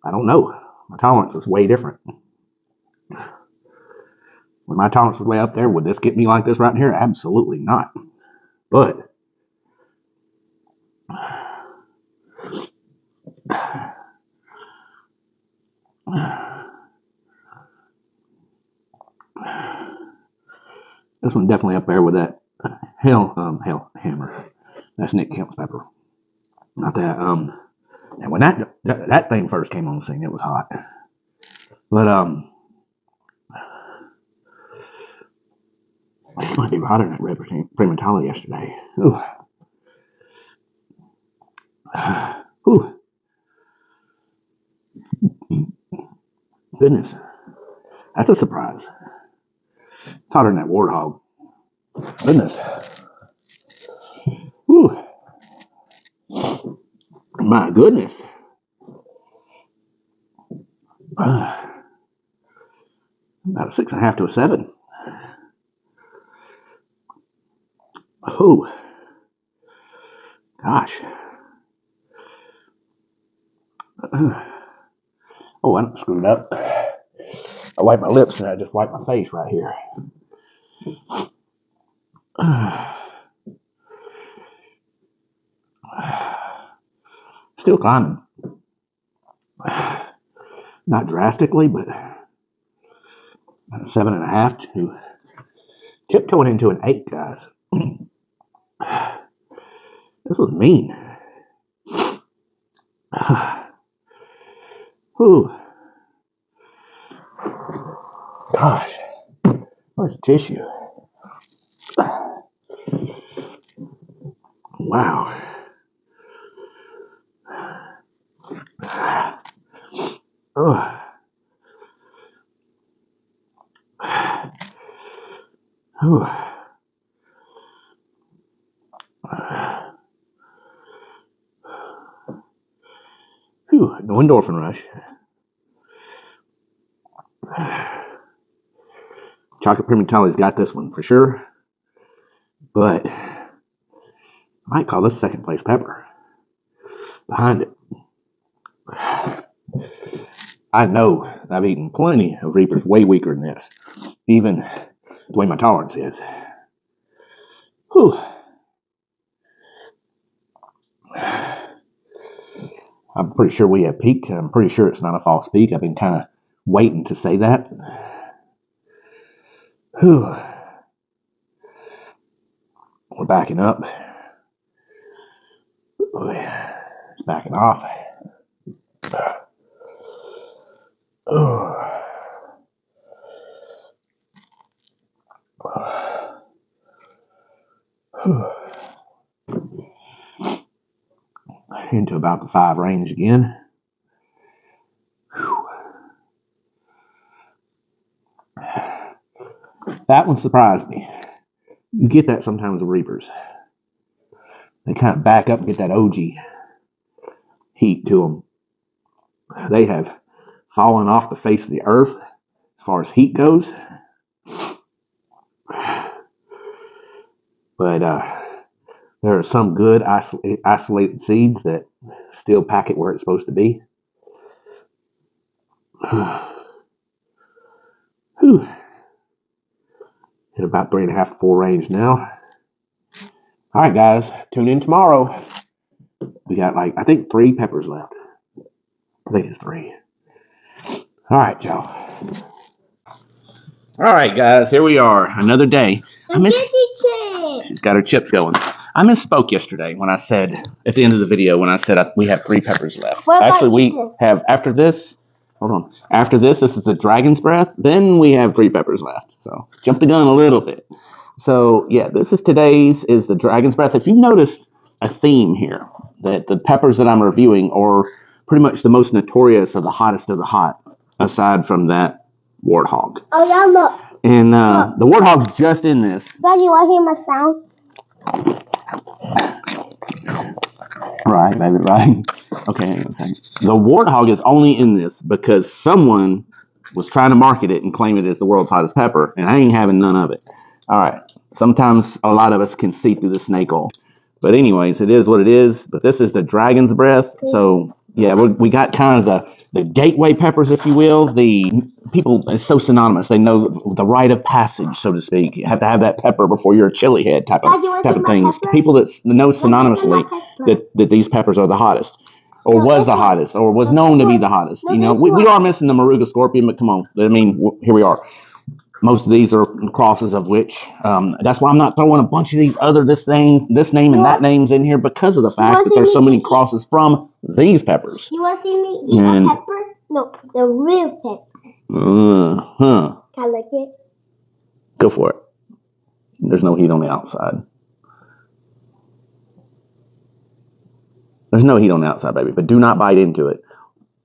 I don't know. My tolerance is way different. When my tolerance was way up there, would this get me like this right here? Absolutely not. But this one definitely up there with that hell hammer. That's Nick Kemp's pepper. Not that and when that thing first came on the scene, it was hot. But this might be hotter than that red primatali yesterday. Ooh. Ooh. Goodness. That's a surprise. It's hotter than that Warthog. Goodness. Ooh. my goodness. About a 6.5 to a 7. Oh, gosh. Oh, I screwed up. I wiped my lips and I just wiped my face right here. Still climbing. Not drastically, but 7.5 to tiptoeing into an 8, guys. This was mean. Ooh. Gosh. Where's the tissue? Wow. Oh. Oh. Whew, no endorphin rush. Chocolate primatali's got this one for sure, but I might call this second place pepper behind it. I know I've eaten plenty of Reapers way weaker than this, even the way my tolerance is. Whew. I'm pretty sure we have peaked. I'm pretty sure it's not a false peak. I've been kind of waiting to say that. Whew. We're backing up. It's backing off. Oh. Into about the 5 range again. Whew. That one surprised me. You get that sometimes with Reapers. They kind of back up and get that OG heat to them. They have fallen off the face of the earth as far as heat goes. But there are some good isolated seeds that still pack it where it's supposed to be. Whew. Hit about 3.5 to 4 range now. All right, guys, tune in tomorrow. We got I think 3 peppers left. I think it's 3. All right, y'all. All right, guys, here we are. Another day. She's got her chips going. I misspoke yesterday when I said, at the end of the video, when I said we have 3 peppers left. Actually, we have, after this, hold on. After this is the dragon's breath. Then we have 3 peppers left. So, jump the gun a little bit. So, yeah, is the dragon's breath. If you've noticed a theme here, that the peppers that I'm reviewing are pretty much the most notorious of the hottest of the hot, aside from that Warthog.
Oh, yeah, look.
And the Warthog's just in this.
Daddy, you want to hear my sound?
Right, baby, right. Okay, hang on a second. The Warthog is only in this because someone was trying to market it and claim it as the world's hottest pepper, and I ain't having none of it. All right. Sometimes a lot of us can see through the snake oil. But anyways, it is what it is. But this is the dragon's breath. So, yeah, we got kind of the gateway peppers, if you will. The people, it's so synonymous. They know the rite of passage, so to speak. You have to have that pepper before you're a chili head type of things. People that know synonymously that these peppers are the hottest, or was the hottest, or was known to be the hottest. You know, we are missing the Moruga scorpion, but come on. I mean, here we are. Most of these are crosses of which. That's why I'm not throwing a bunch of these this name and that name's in here, because of the fact that there's so many crosses from these peppers.
You want to see me eat a pepper? No, the real pepper. Can I lick it?
Go for it. There's no heat on the outside. There's no heat on the outside, baby, but do not bite into it.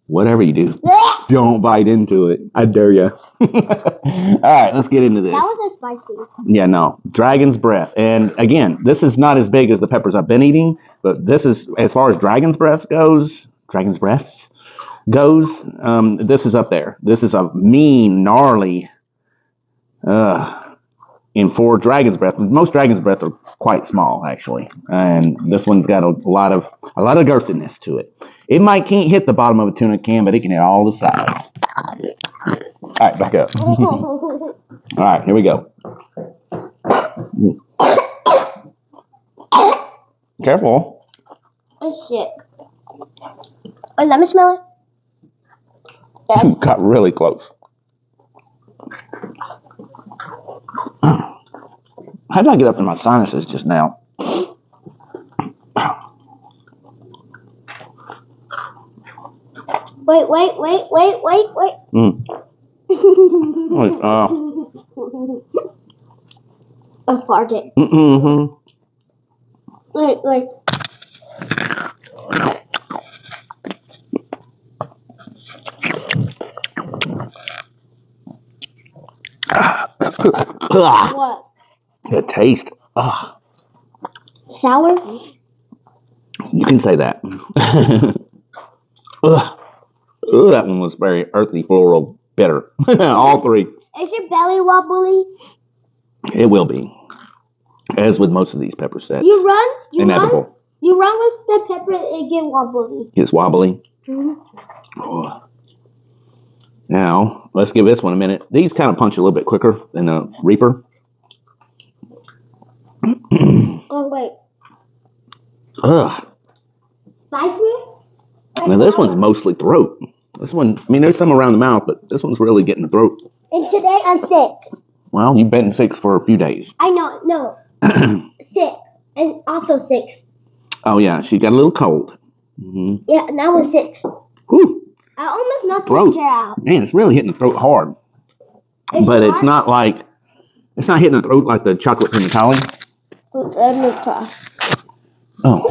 Whatever you do, don't bite into it. I dare you. All right, let's get into this.
That was a spicy.
Yeah, no. Dragon's breath. And again, this is not as big as the peppers I've been eating, but this is, as far as dragon's breath goes, this is up there. This is a mean, gnarly, and for dragon's breath, most dragon's breath are quite small actually, and this one's got a lot of girthiness to it. It can't hit the bottom of a tuna can, but it can hit all the sides. All right, back up. All right, here we go. Careful.
Oh shit. Oh, let me smell it. Yes.
Got really close. How did I get up in my sinuses just now?
Wait. I farted.
Mm-hmm.
Wait. What?
The taste.
Sour?
You can say that. That one was very earthy, floral, bitter. All three.
Is your belly wobbly?
It will be. As with most of these pepper sets.
You run?
Inedible.
You run with the pepper and get wobbly.
It's wobbly.
Mm-hmm.
Oh. Now, let's give this one a minute. These kind of punch a little bit quicker than a Reaper.
Oh, wait.
Ugh.
Spicy?
Now, this one's mostly throat. This one, I mean, there's some around the mouth, but this one's really getting the throat.
And today I'm sick.
Well, you've been sick for a few days.
I know, no. Sick. And also 6.
Oh, yeah, she got a little cold. Mm-hmm.
Yeah, now I'm 6.
Whew.
I almost knocked
Throat.
the chair out.
Man, it's really hitting the throat hard. It's not like, it's not hitting the throat like the chocolate primatali.
Let me try.
Oh.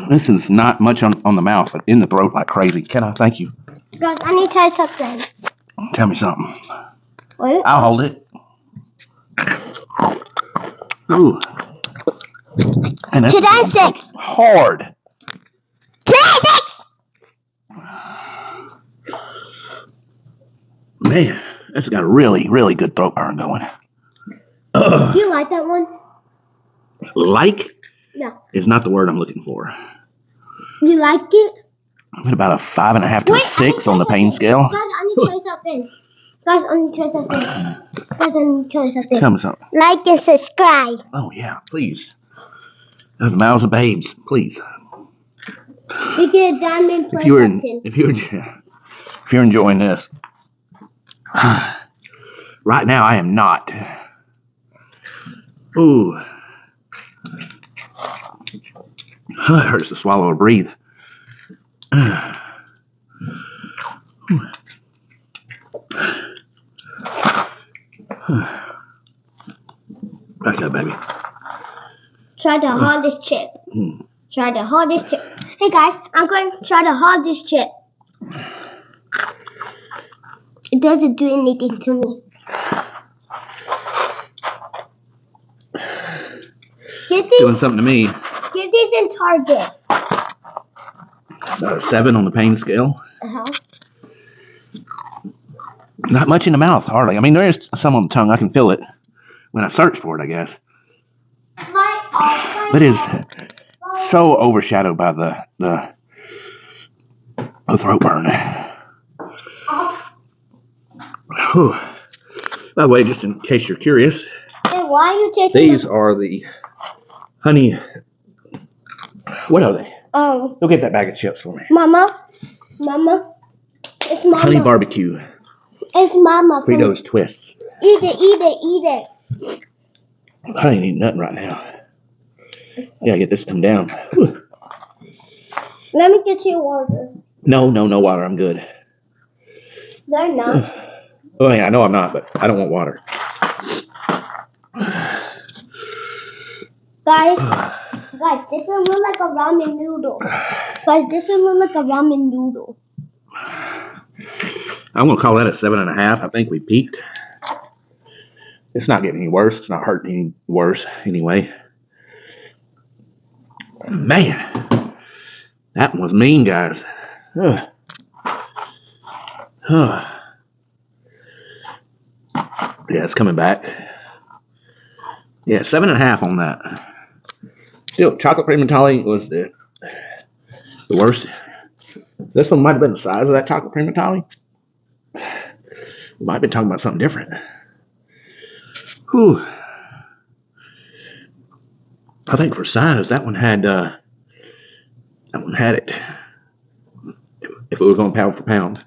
This is not much on the mouth, but in the throat like crazy. Can I? Thank you.
Guys, I need to try something.
Tell me something.
Wait.
I'll hold it. Ooh. And
Today I'm 6.
Hard.
Today I'm 6!
Man, this has got a really, really good throat burn going.
Do you like that one?
Like?
No.
Is not the word I'm looking for.
You like it?
I'm at about a 5.5 to a 6 on the pain scale.
Guys, I need to try something. Guys, I need to try something.
Tell me something.
Like and subscribe.
Oh, yeah, please. The mouths of babes, please.
You get a diamond play button.
If you're enjoying this, right now I am not. Ooh. It hurts to swallow or breathe. Back up, baby.
Try the hardest chip. Try the hardest chip. Hey guys, I'm going to try the hardest chip. It doesn't do anything to me.
Doing something to me.
Get these in Target.
About a 7 on the pain scale.
Uh-huh.
Not much in the mouth, hardly. I mean, there is some on the tongue. I can feel it when I search for it, I guess. But it's so overshadowed by the throat burn. Whew. By the way, just in case you're curious,
And why are you tasting
these are the honey. What are they? Go get that bag of chips for me.
Mama, it's Mama.
Honey barbecue.
It's Mama.
Fritos twists.
Eat it.
I ain't eating nothing right now. Yeah, get this to come down. Whew.
Let me get you water.
No water. I'm good.
They're not.
Oh yeah, I know I'm not, but I don't want water.
Guys, this will look like a ramen noodle.
I'm going to call that a 7.5. I think we peaked. It's not getting any worse. It's not hurting any worse anyway. Man, that one was mean, guys. Ugh. Ugh. Yeah, it's coming back. Yeah, 7.5 on that. Still, chocolate primatali was the worst. This one might have been the size of that chocolate primatali. We might have been talking about something different. Whew. I think for size, that one had it. If it was on pound for pound,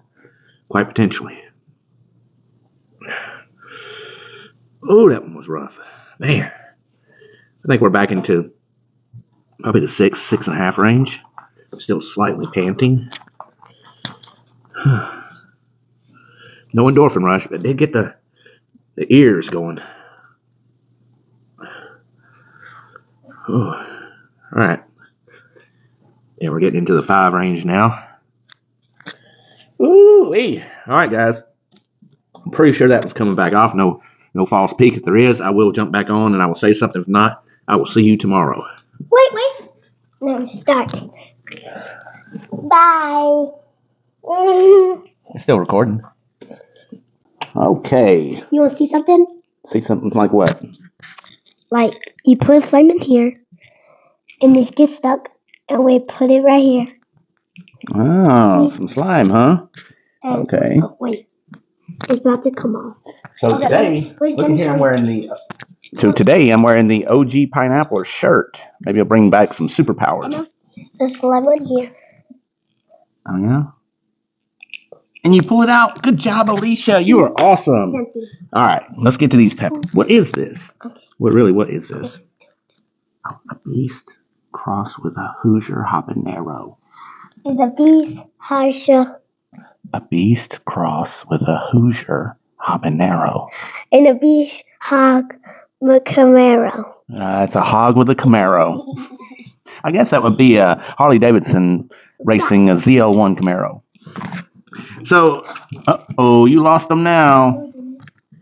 quite potentially. Oh, that one was rough. Man, I think we're back into probably the 6.5 range. Still slightly panting. No endorphin rush, but did get the ears going. Oh, all right. Yeah, we're getting into the 5 range now. Ooh-wee. All right, guys. I'm pretty sure that was coming back off. No false peak. If there is, I will jump back on and I will say something. If not, I will see you tomorrow.
Wait. Now start. Bye.
It's still recording. Okay.
You want to see something?
See something like what?
Like, you put a slime in here, and this gets stuck, and we put it right here.
Oh, some slime, huh?
And,
Okay.
oh, wait. It's about to come off.
So today, look here, I'm wearing the... So today, I'm wearing the OG Pineapple shirt. Maybe I'll bring back some superpowers.
There's lemon here.
Oh, yeah? And you pull it out. Good job, Alicia. You are awesome. All right, let's get to these peppers. What is this? What is this? Oh, a beast cross with a Hoosier habanero.
It's a beast harsha.
A beast cross with a Hoosier habanero.
And a beast hog with Camaro.
It's a hog with a Camaro. I guess that would be a Harley Davidson racing a ZL1 Camaro. So, you lost them now.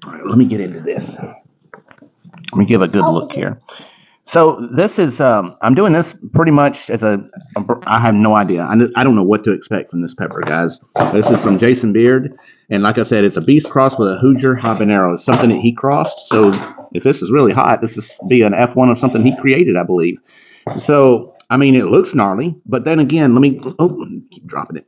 All right, let me get into this. Let me give a good look here. So this is, I'm doing this pretty much as I have no idea. I don't know what to expect from this pepper, guys. This is from Jason Beard. And like I said, it's a beast cross with a Hoosier habanero. It's something that he crossed. So if this is really hot, this is be an F1 of something he created, I believe. So, I mean, it looks gnarly. But then again, keep dropping it.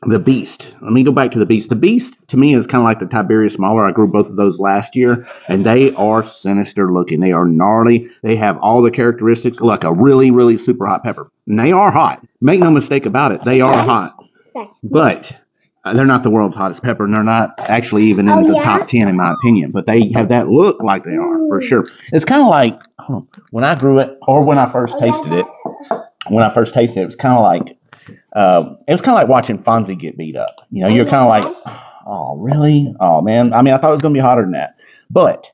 The Beast. Let me go back to the Beast. The Beast, to me, is kind of like the Tiberius Smaller. I grew both of those last year, and they are sinister looking. They are gnarly. They have all the characteristics like a really, really super hot pepper. And they are hot. Make no mistake about it. They are hot. But they're not the world's hottest pepper, and they're not actually even in the top 10, in my opinion. But they have that look like they are, for sure. It's kind of like, when I grew it, or when I first tasted it, it was kind of like, watching Fonzie get beat up. You know, you're kind of like, oh, really? Oh, man. I mean, I thought it was going to be hotter than that. But,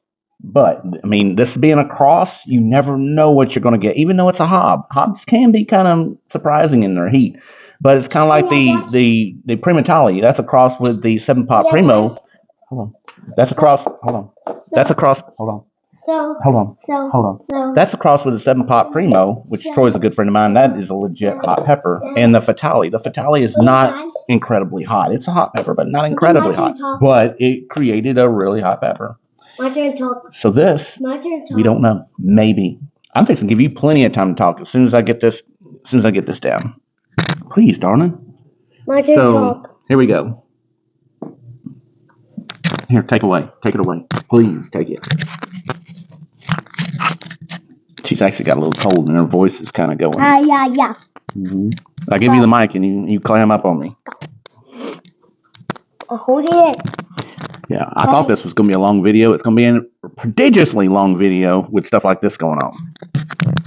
I mean, this being a cross, you never know what you're going to get, even though it's a hob. Hobs can be kind of surprising in their heat. But it's kind of like the primatali. That's a cross with the 7-pot primo. Hold on. That's a cross. Hold on. That's a cross. Hold on. Hold on. That's a cross with a 7-pot primo, which Troy's a good friend of mine. That is a legit hot pepper. And the fatali. The fatali is not incredibly hot. It's a hot pepper, but not incredibly hot. But it created a really hot pepper.
My turn to talk.
So this, we don't know. Maybe. I'm fixing to give you plenty of time to talk as soon as I get this down. Please, darling.
My turn to talk.
Here we go. Here, take it away. Please, take it. She's actually got a little cold and her voice is kind of going.
Yeah.
Mm-hmm. I give you the mic and you clam up on me.
Hold it.
Yeah, I thought this was going to be a long video. It's going to be a prodigiously long video with stuff like this going on.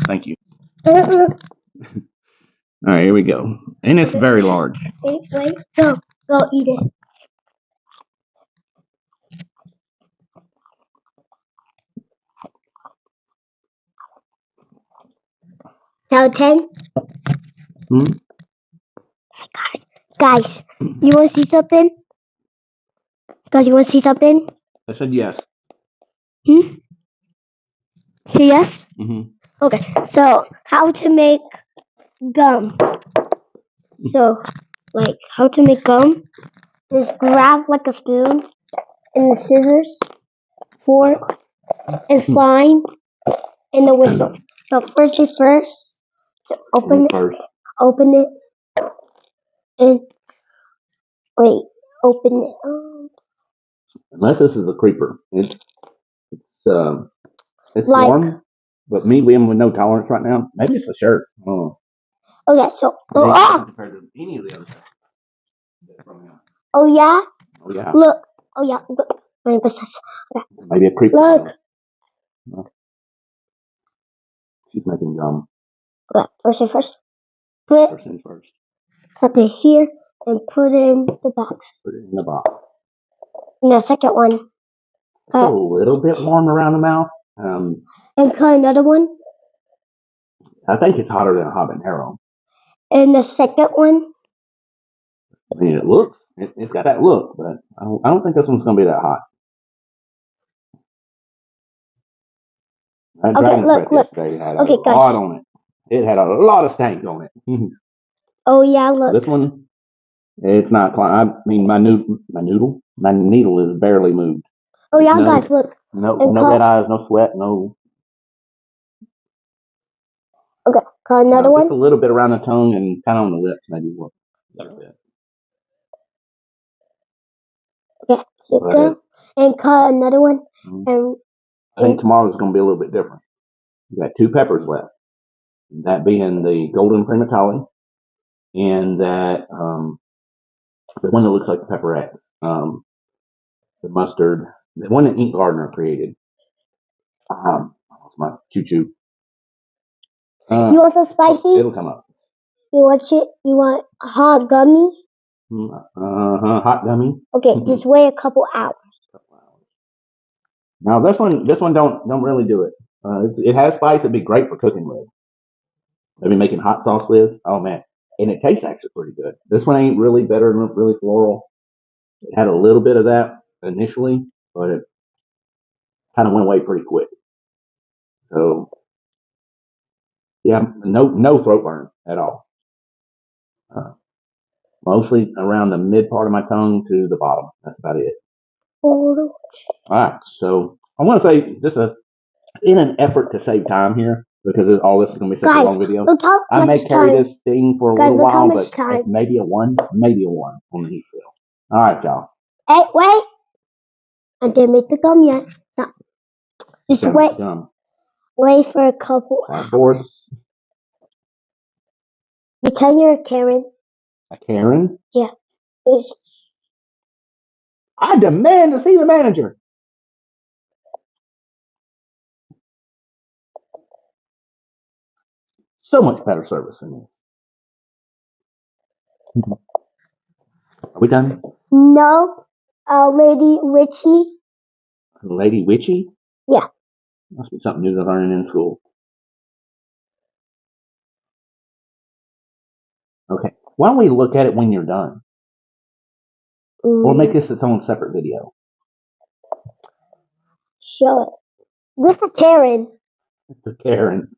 Thank you. All right, here we go. And it's very large.
Wait. Go eat it. Now 10.
Hmm?
Guys, you want to see something? Guys, you want to see something?
I said yes.
Say yes?
Mm-hmm.
Okay, so how to make gum. So, like, how to make gum? Just grab like a spoon and the scissors, fork, and slime, and the whistle. So first, to open it, and wait, open it.
Unless this is a creeper, it's
Like,
warm. But me being with no tolerance right now, maybe it's a shirt. I don't know.
okay, so
Compared to any of the other stuff.
oh yeah,
Oh yeah.
look, oh yeah, look. Okay.
Maybe a creeper.
Look.
She's making gum.
Okay, first thing first. Put it here and put it in the box.
Put it in the box.
And the second one.
It's a little bit warm around the mouth.
And cut another one.
I think it's hotter than a habanero.
And the second one.
I mean, it's got that look, but I don't think this one's going to be that hot. That dragon breath yesterday had a lot on it. It had a lot of stank on it.
Oh yeah, look.
This one, it's not. I mean, my needle is barely moved.
Oh yeah, guys, look.
No red eyes, no sweat, no.
Okay, cut another one.
Just a little bit around the tongue and kind of on the lips, maybe. A little bit.
Okay, go. And cut another one. And
I think tomorrow's going to be a little bit different. We got 2 peppers left. That being the golden primatali and that the one that looks like the pepper X, the mustard, the one that Ink Gardner created. That's my choo-choo.
You want some spicy?
It'll come up.
You want hot gummy?
Hot gummy.
Okay, just wait a couple hours.
Now this one don't really do it. It has spice. It'd be great for cooking with. Maybe making hot sauce with. Oh man, and it tastes actually pretty good. This one ain't really better than really floral. It had a little bit of that initially, but it kind of went away pretty quick. So yeah, no throat burn at all. Mostly around the mid part of my tongue to the bottom. That's about it. All right, so I want to say just in an effort to save time here, because all this is going to be such a long video. I may carry this thing for a little while, but it's maybe a 1 on the heat scale. All right, y'all.
Hey, wait! I didn't make the gum yet. So just wait. Wait for a couple
hours.
Pretend you're a Karen.
A Karen?
Yeah.
I demand to see the manager. So much better service than this. Are we done?
No. Lady Witchy.
Lady Witchy?
Yeah.
Must be something new to learn in school. Okay. Why don't we look at it when you're done? Or make this its own separate video.
Show it. This is Karen.
It's a Karen.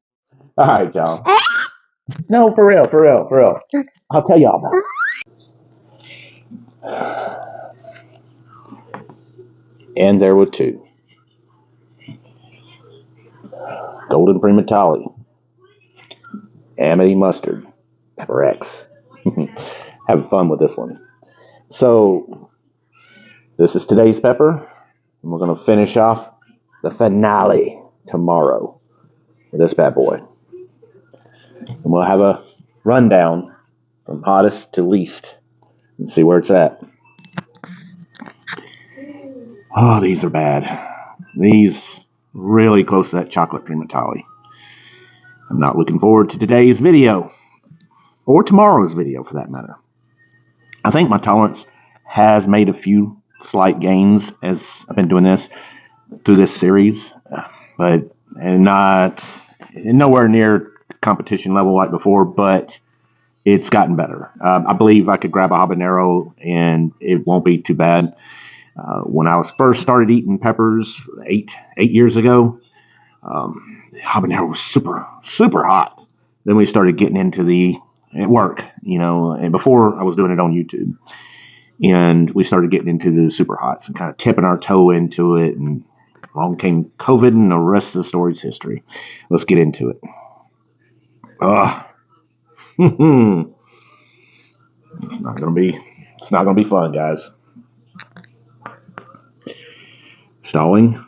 All right, y'all. No, for real. I'll tell y'all about it. And there were 2. Golden primatali. Amity mustard. Pepper X. Having fun with this one. So, this is today's pepper. And we're going to finish off the finale tomorrow with this bad boy. And we'll have a rundown from hottest to least and see where it's at. Oh, these are bad. These really close to that chocolate primatali. I'm not looking forward to today's video or tomorrow's video for that matter. I think my tolerance has made a few slight gains as I've been doing this through this series, but nowhere near competition level like before, but it's gotten better. I believe I could grab a habanero and it won't be too bad. When I was first started eating peppers 8 years ago, habanero was super hot. Then we started getting into at work, and before I was doing it on YouTube. And we started getting into the super hots and kind of tipping our toe into it. And along came COVID, and the rest of the story's history. Let's get into it. It's not gonna be fun, guys. Stalling.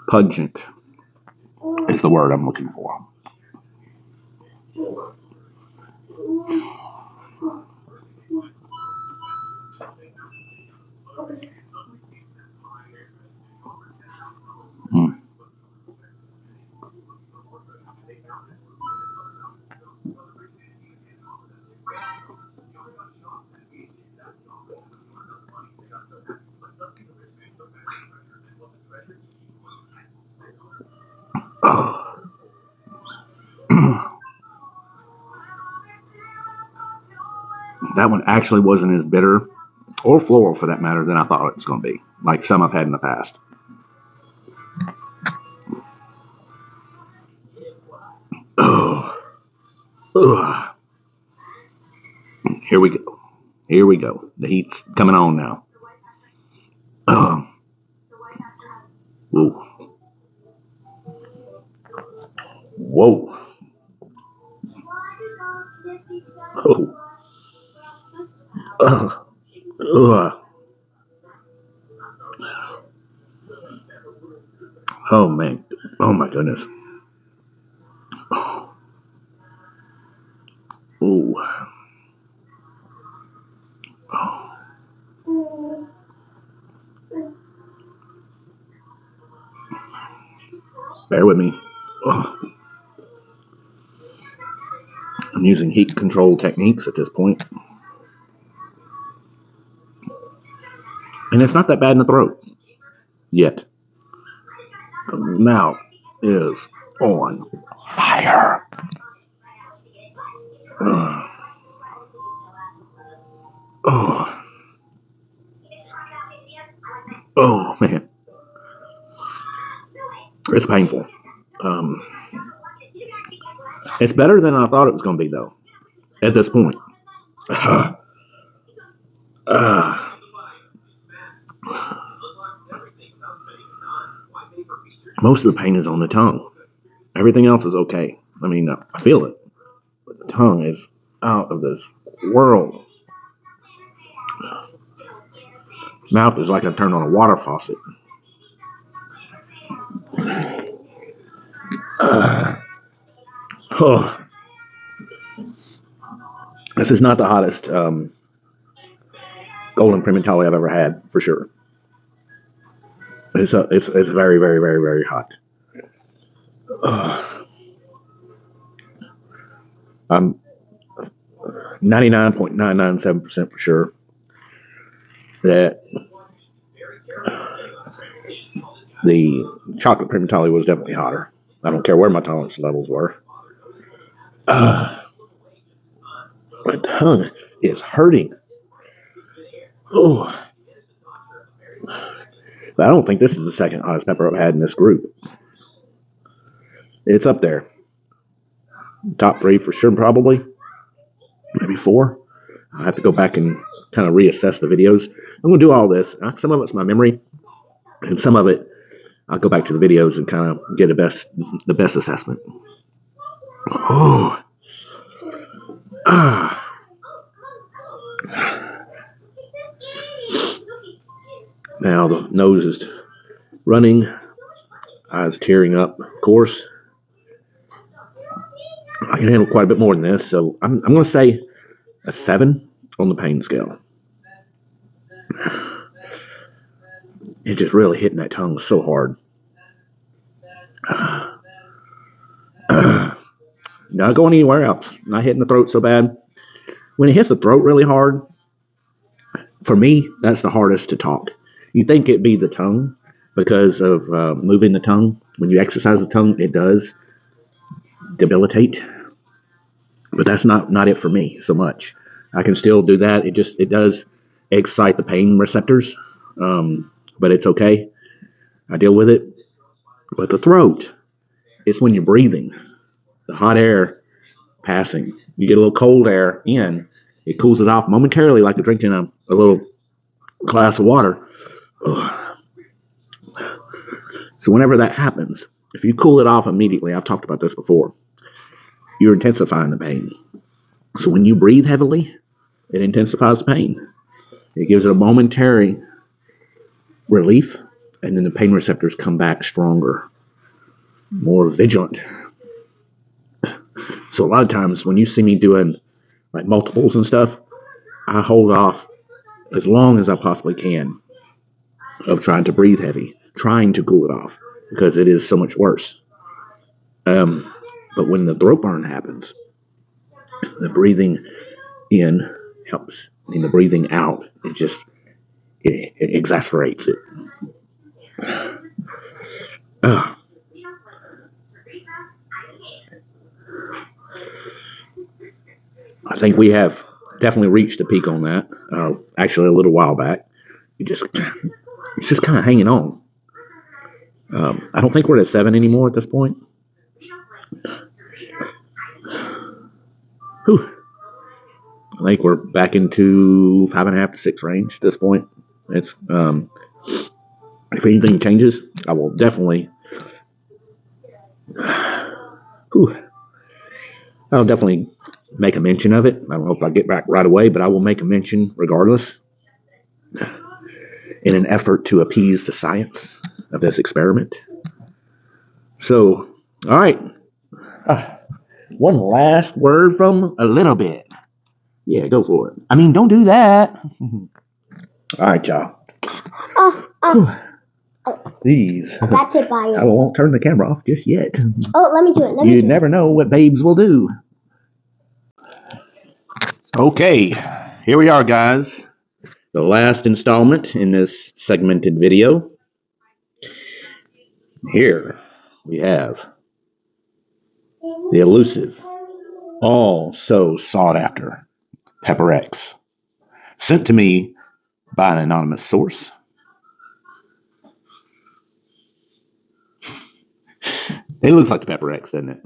Pungent is the word I'm looking for. That one actually wasn't as bitter, or floral for that matter, than I thought it was going to be, like some I've had in the past. Here we go. Here we go. The heat's coming on now. Ooh. Whoa. Oh. Oh man. Oh my goodness. Ooh. Bear with me. I'm using heat control techniques at this point. And it's not that bad in the throat yet. The mouth is on fire. Oh man. It's painful. It's better than I thought it was going to be, though, at this point. Most of the pain is on the tongue. Everything else is okay. I mean, I feel it. But the tongue is out of this world. Mouth is like I've turned on a water faucet. This is not the hottest golden primatali I've ever had, for sure. It's very, very, very, very hot. I'm 99.997% for sure that the chocolate primatali was definitely hotter. I don't care where my tolerance levels were. My tongue is hurting. Oh. But I don't think this is the second hottest pepper I've had in this group. It's up there. Top 3 for sure, probably. Maybe 4. I'll have to go back and kind of reassess the videos. I'm going to do all this. Some of it's my memory, and some of it I'll go back to the videos and kind of get the best assessment. Oh. Now the nose is running, eyes tearing up, of course. I can handle quite a bit more than this, so I'm going to say a 7 on the pain scale. It's just really hitting that tongue so hard. Not going anywhere else. Not hitting the throat so bad. When it hits the throat really hard, for me, that's the hardest to talk. You think it'd be the tongue, because of moving the tongue. When you exercise the tongue, it does debilitate. But that's not it for me so much. I can still do that. It does excite the pain receptors, but it's okay. I deal with it. But the throat, it's when you're breathing, the hot air passing. You get a little cold air in, it cools it off momentarily, like you're drinking a little glass of water. Ugh. So whenever that happens, if you cool it off immediately, I've talked about this before, you're intensifying the pain. So when you breathe heavily, it intensifies the pain. It gives it a momentary relief, and then the pain receptors come back stronger, more vigilant. So a lot of times when you see me doing like multiples and stuff, I hold off as long as I possibly can of trying to breathe heavy, trying to cool it off, because it is so much worse. But when the throat burn happens, the breathing in helps. And the breathing out, it exacerbates it. I think we have definitely reached a peak on that. Actually, a little while back, it's just kind of hanging on. I don't think we're at 7 anymore at this point. Whew. I think we're back into 5.5 to 6 range at this point. It's if anything changes, I will definitely. I'll definitely make a mention of it. I don't know if I get back right away, but I will make a mention regardless, in an effort to appease the science of this experiment. So, all right. One last word from a little bit. Yeah, go for it. I mean, don't do that. All right, y'all. These.
That's it, bye.
I won't turn the camera off just yet.
Oh, let me do it.
You never know what babes will do. Okay, here we are, guys. The last installment in this segmented video. Here we have the elusive, all so sought after Pepper X, sent to me by an anonymous source. It looks like the Pepper X, doesn't it?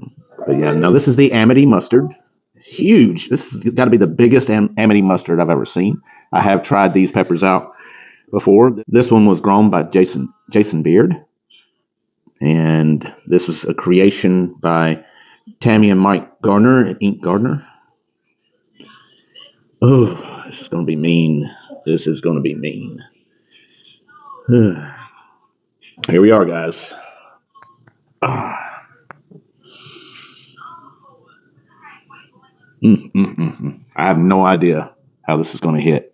But yeah, no, this is the Amity mustard. Huge. This has got to be the biggest Amity mustard I've ever seen. I have tried these peppers out before. This one was grown by Jason Beard. And this was a creation by Tammy and Mike Gardner at Ink Gardner. Oh, this is going to be mean. This is going to be mean. Here we are, guys. I have no idea how this is going to hit.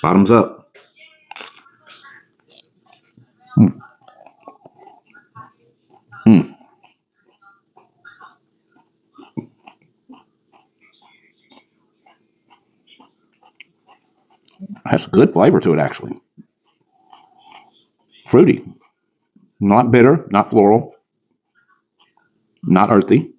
Bottoms up. Has a good flavor to it, actually. Fruity. Not bitter, not floral, not earthy.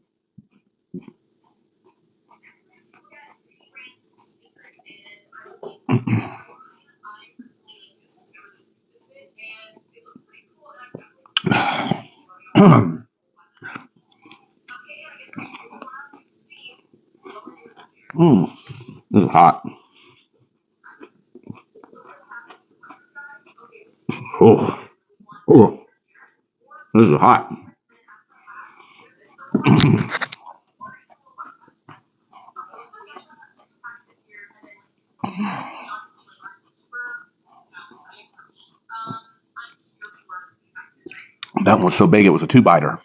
This is hot. Oh, this is hot. That one was so big it was a 2-biter.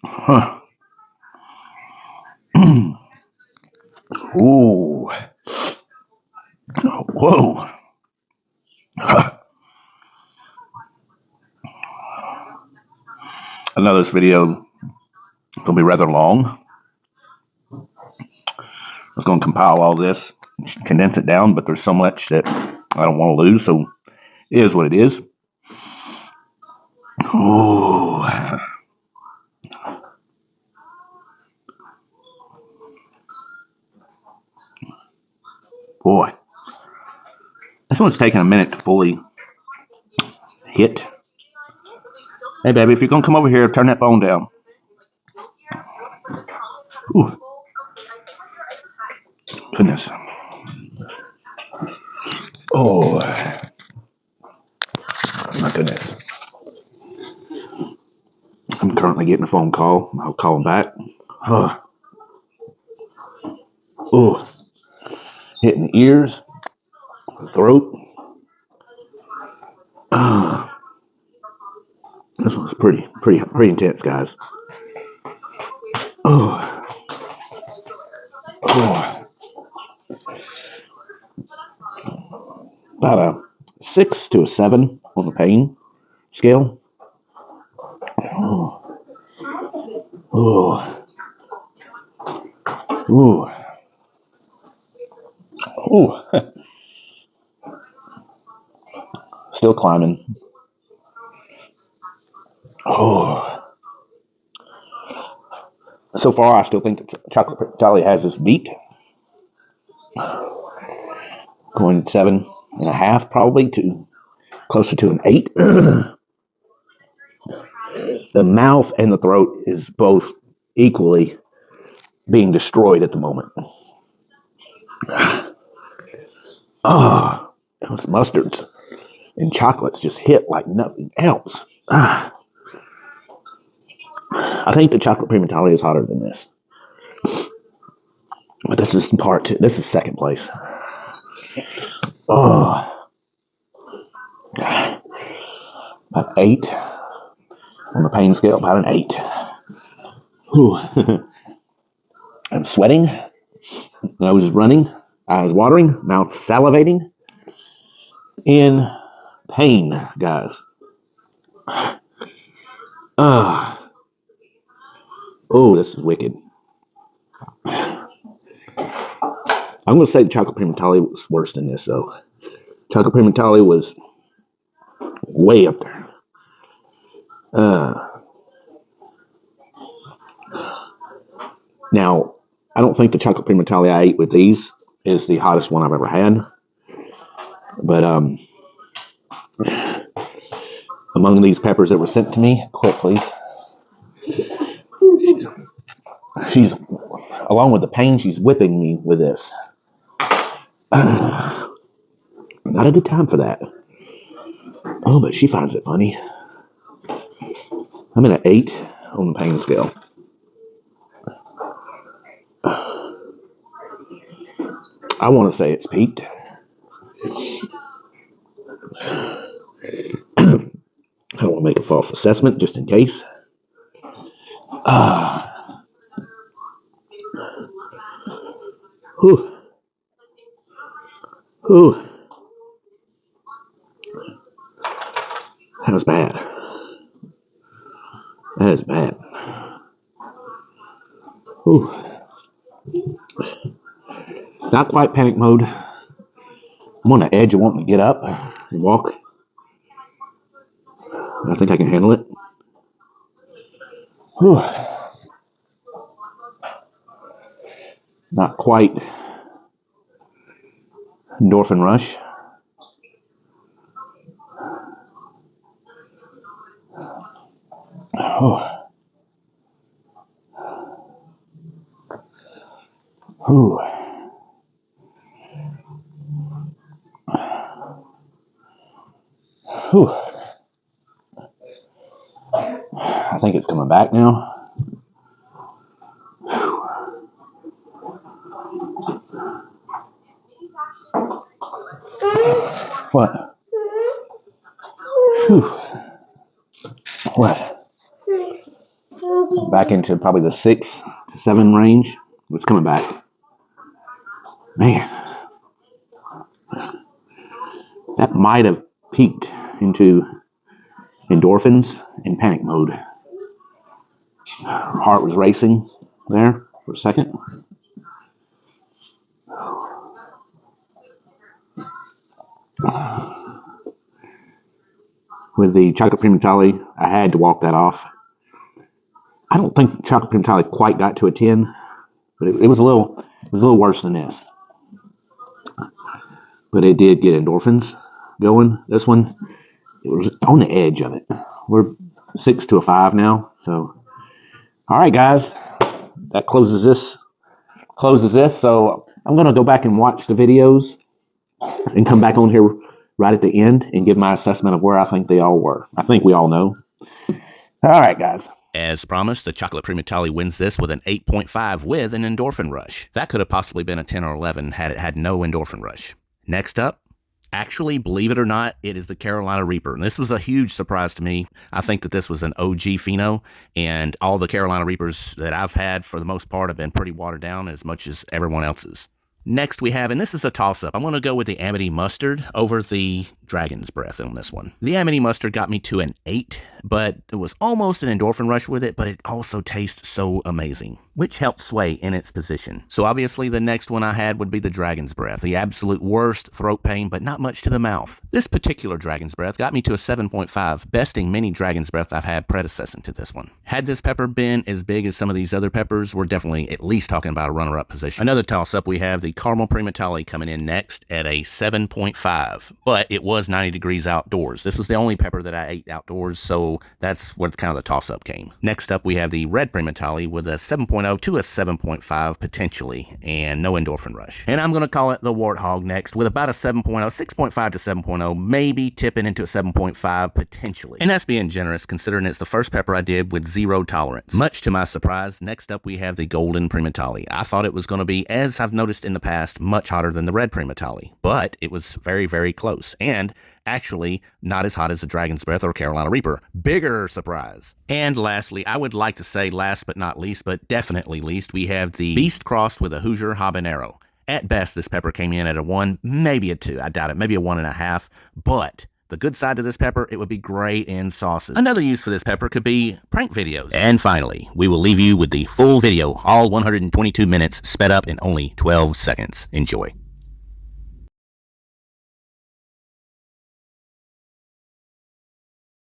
Huh. Ooh. Whoa. I know this video is going to be rather long. I was going to compile all this condense it down, but there's so much that I don't want to lose, so it is what it is. Oh, boy. This one's taking a minute to fully hit. Hey, baby, if you're going to come over here, turn that phone down. Ooh. Goodness. Oh, my goodness. I'm currently getting a phone call. I'll call him back. Oh, hitting the ears, the throat. This was pretty intense, guys. Oh, about a 6 to a 7 on the pain scale. Oh, ooh, ooh. Still climbing. Oh. So far, I still think the chocolate primatali has this beat. Going 7.5 probably to closer to an 8. The mouth and the throat is both equally being destroyed at the moment. Oh, those mustards and chocolates just hit like nothing else. I think the chocolate primatali is hotter than this. But this is part 2. This is second place. Oh, about 8 on the pain scale, about an 8. Whew. I'm sweating. Nose is running. Eyes watering. Mouth salivating. In pain, guys. Oh, this is wicked. I'm going to say the chocolate primatali was worse than this, though. Chocolate primatali was way up there. Now, I don't think the chocolate primatali I ate with these is the hottest one I've ever had. But among these peppers that were sent to me, quick, please. She's, along with the pain, she's whipping me with this. Not a good time for that. Oh, but she finds it funny. I'm at an 8 on the pain scale. I want to say it's peaked. I don't want to make a false assessment just in case. Whew. Whew. That was bad. That is bad. Whew. Not quite panic mode. I'm on the edge of wanting to get up and walk. I think I can handle it. Whew. Not quite endorphin rush. Oh. Whew. Whew. I think it's coming back now. What? Whew. What? Back into probably the 6 to 7 range. It's coming back. Man. That might have peaked into endorphins in panic mode. Heart was racing there for a second. with the chocolate primatali. I had to walk that off. I don't think chocolate primatali quite got to a 10, but it was a little worse than this. But it did get endorphins going. This one, it was on the edge of it. We're 6 to a 5 now. So, all right, guys, that closes this. So I'm going to go back and watch the videos and come back on here right at the end and give my assessment of where I think they all were. I think we all know. All right, guys.
As promised, the chocolate primatali wins this with an 8.5 with an endorphin rush. That could have possibly been a 10 or 11 had it had no endorphin rush. Next up, actually, believe it or not, it is the Carolina Reaper. And this was a huge surprise to me. I think that this was an OG pheno, and all the Carolina Reapers that I've had, for the most part, have been pretty watered down as much as everyone else's. Next we have, and this is a toss-up, I'm going to go with the Amity Mustard over the Dragon's Breath on this one. The Amity Mustard got me to an 8, but it was almost an endorphin rush with it, but it also tastes so amazing, which helped sway in its position. So obviously the next one I had would be the Dragon's Breath, the absolute worst throat pain, but not much to the mouth. This particular Dragon's Breath got me to a 7.5, besting many Dragon's Breath I've had predecessing to this one. Had this pepper been as big as some of these other peppers, we're definitely at least talking about a runner-up position. Another toss-up, we have the Caramel Primatali coming in next at a 7.5, but it was 90 degrees outdoors. This was the only pepper that I ate outdoors, so that's where kind of the toss-up came. Next up, we have the Red Primatali with a 7.0 to a 7.5 potentially, and no endorphin rush. And I'm going to call it the Warthog next with about a 7.0, 6.5 to 7.0, maybe tipping into a 7.5 potentially. And that's being generous considering it's the first pepper I did with 0 tolerance. Much to my surprise, next up we have the Golden Primatali. I thought it was going to be, as I've noticed in the past, much hotter than the Red Primatali, but it was very, very close, and actually not as hot as the Dragon's Breath or Carolina Reaper. Bigger surprise. And lastly, I would like to say last but not least, but definitely least, we have the Beast crossed with a Hoosier Habanero. At best, this pepper came in at a 1, maybe a 2. I doubt it, maybe a 1.5, but the good side to this pepper, it would be great in sauces. Another use for this pepper could be prank videos. And finally, we will leave you with the full video, all 122 minutes, sped up in only 12 seconds. Enjoy.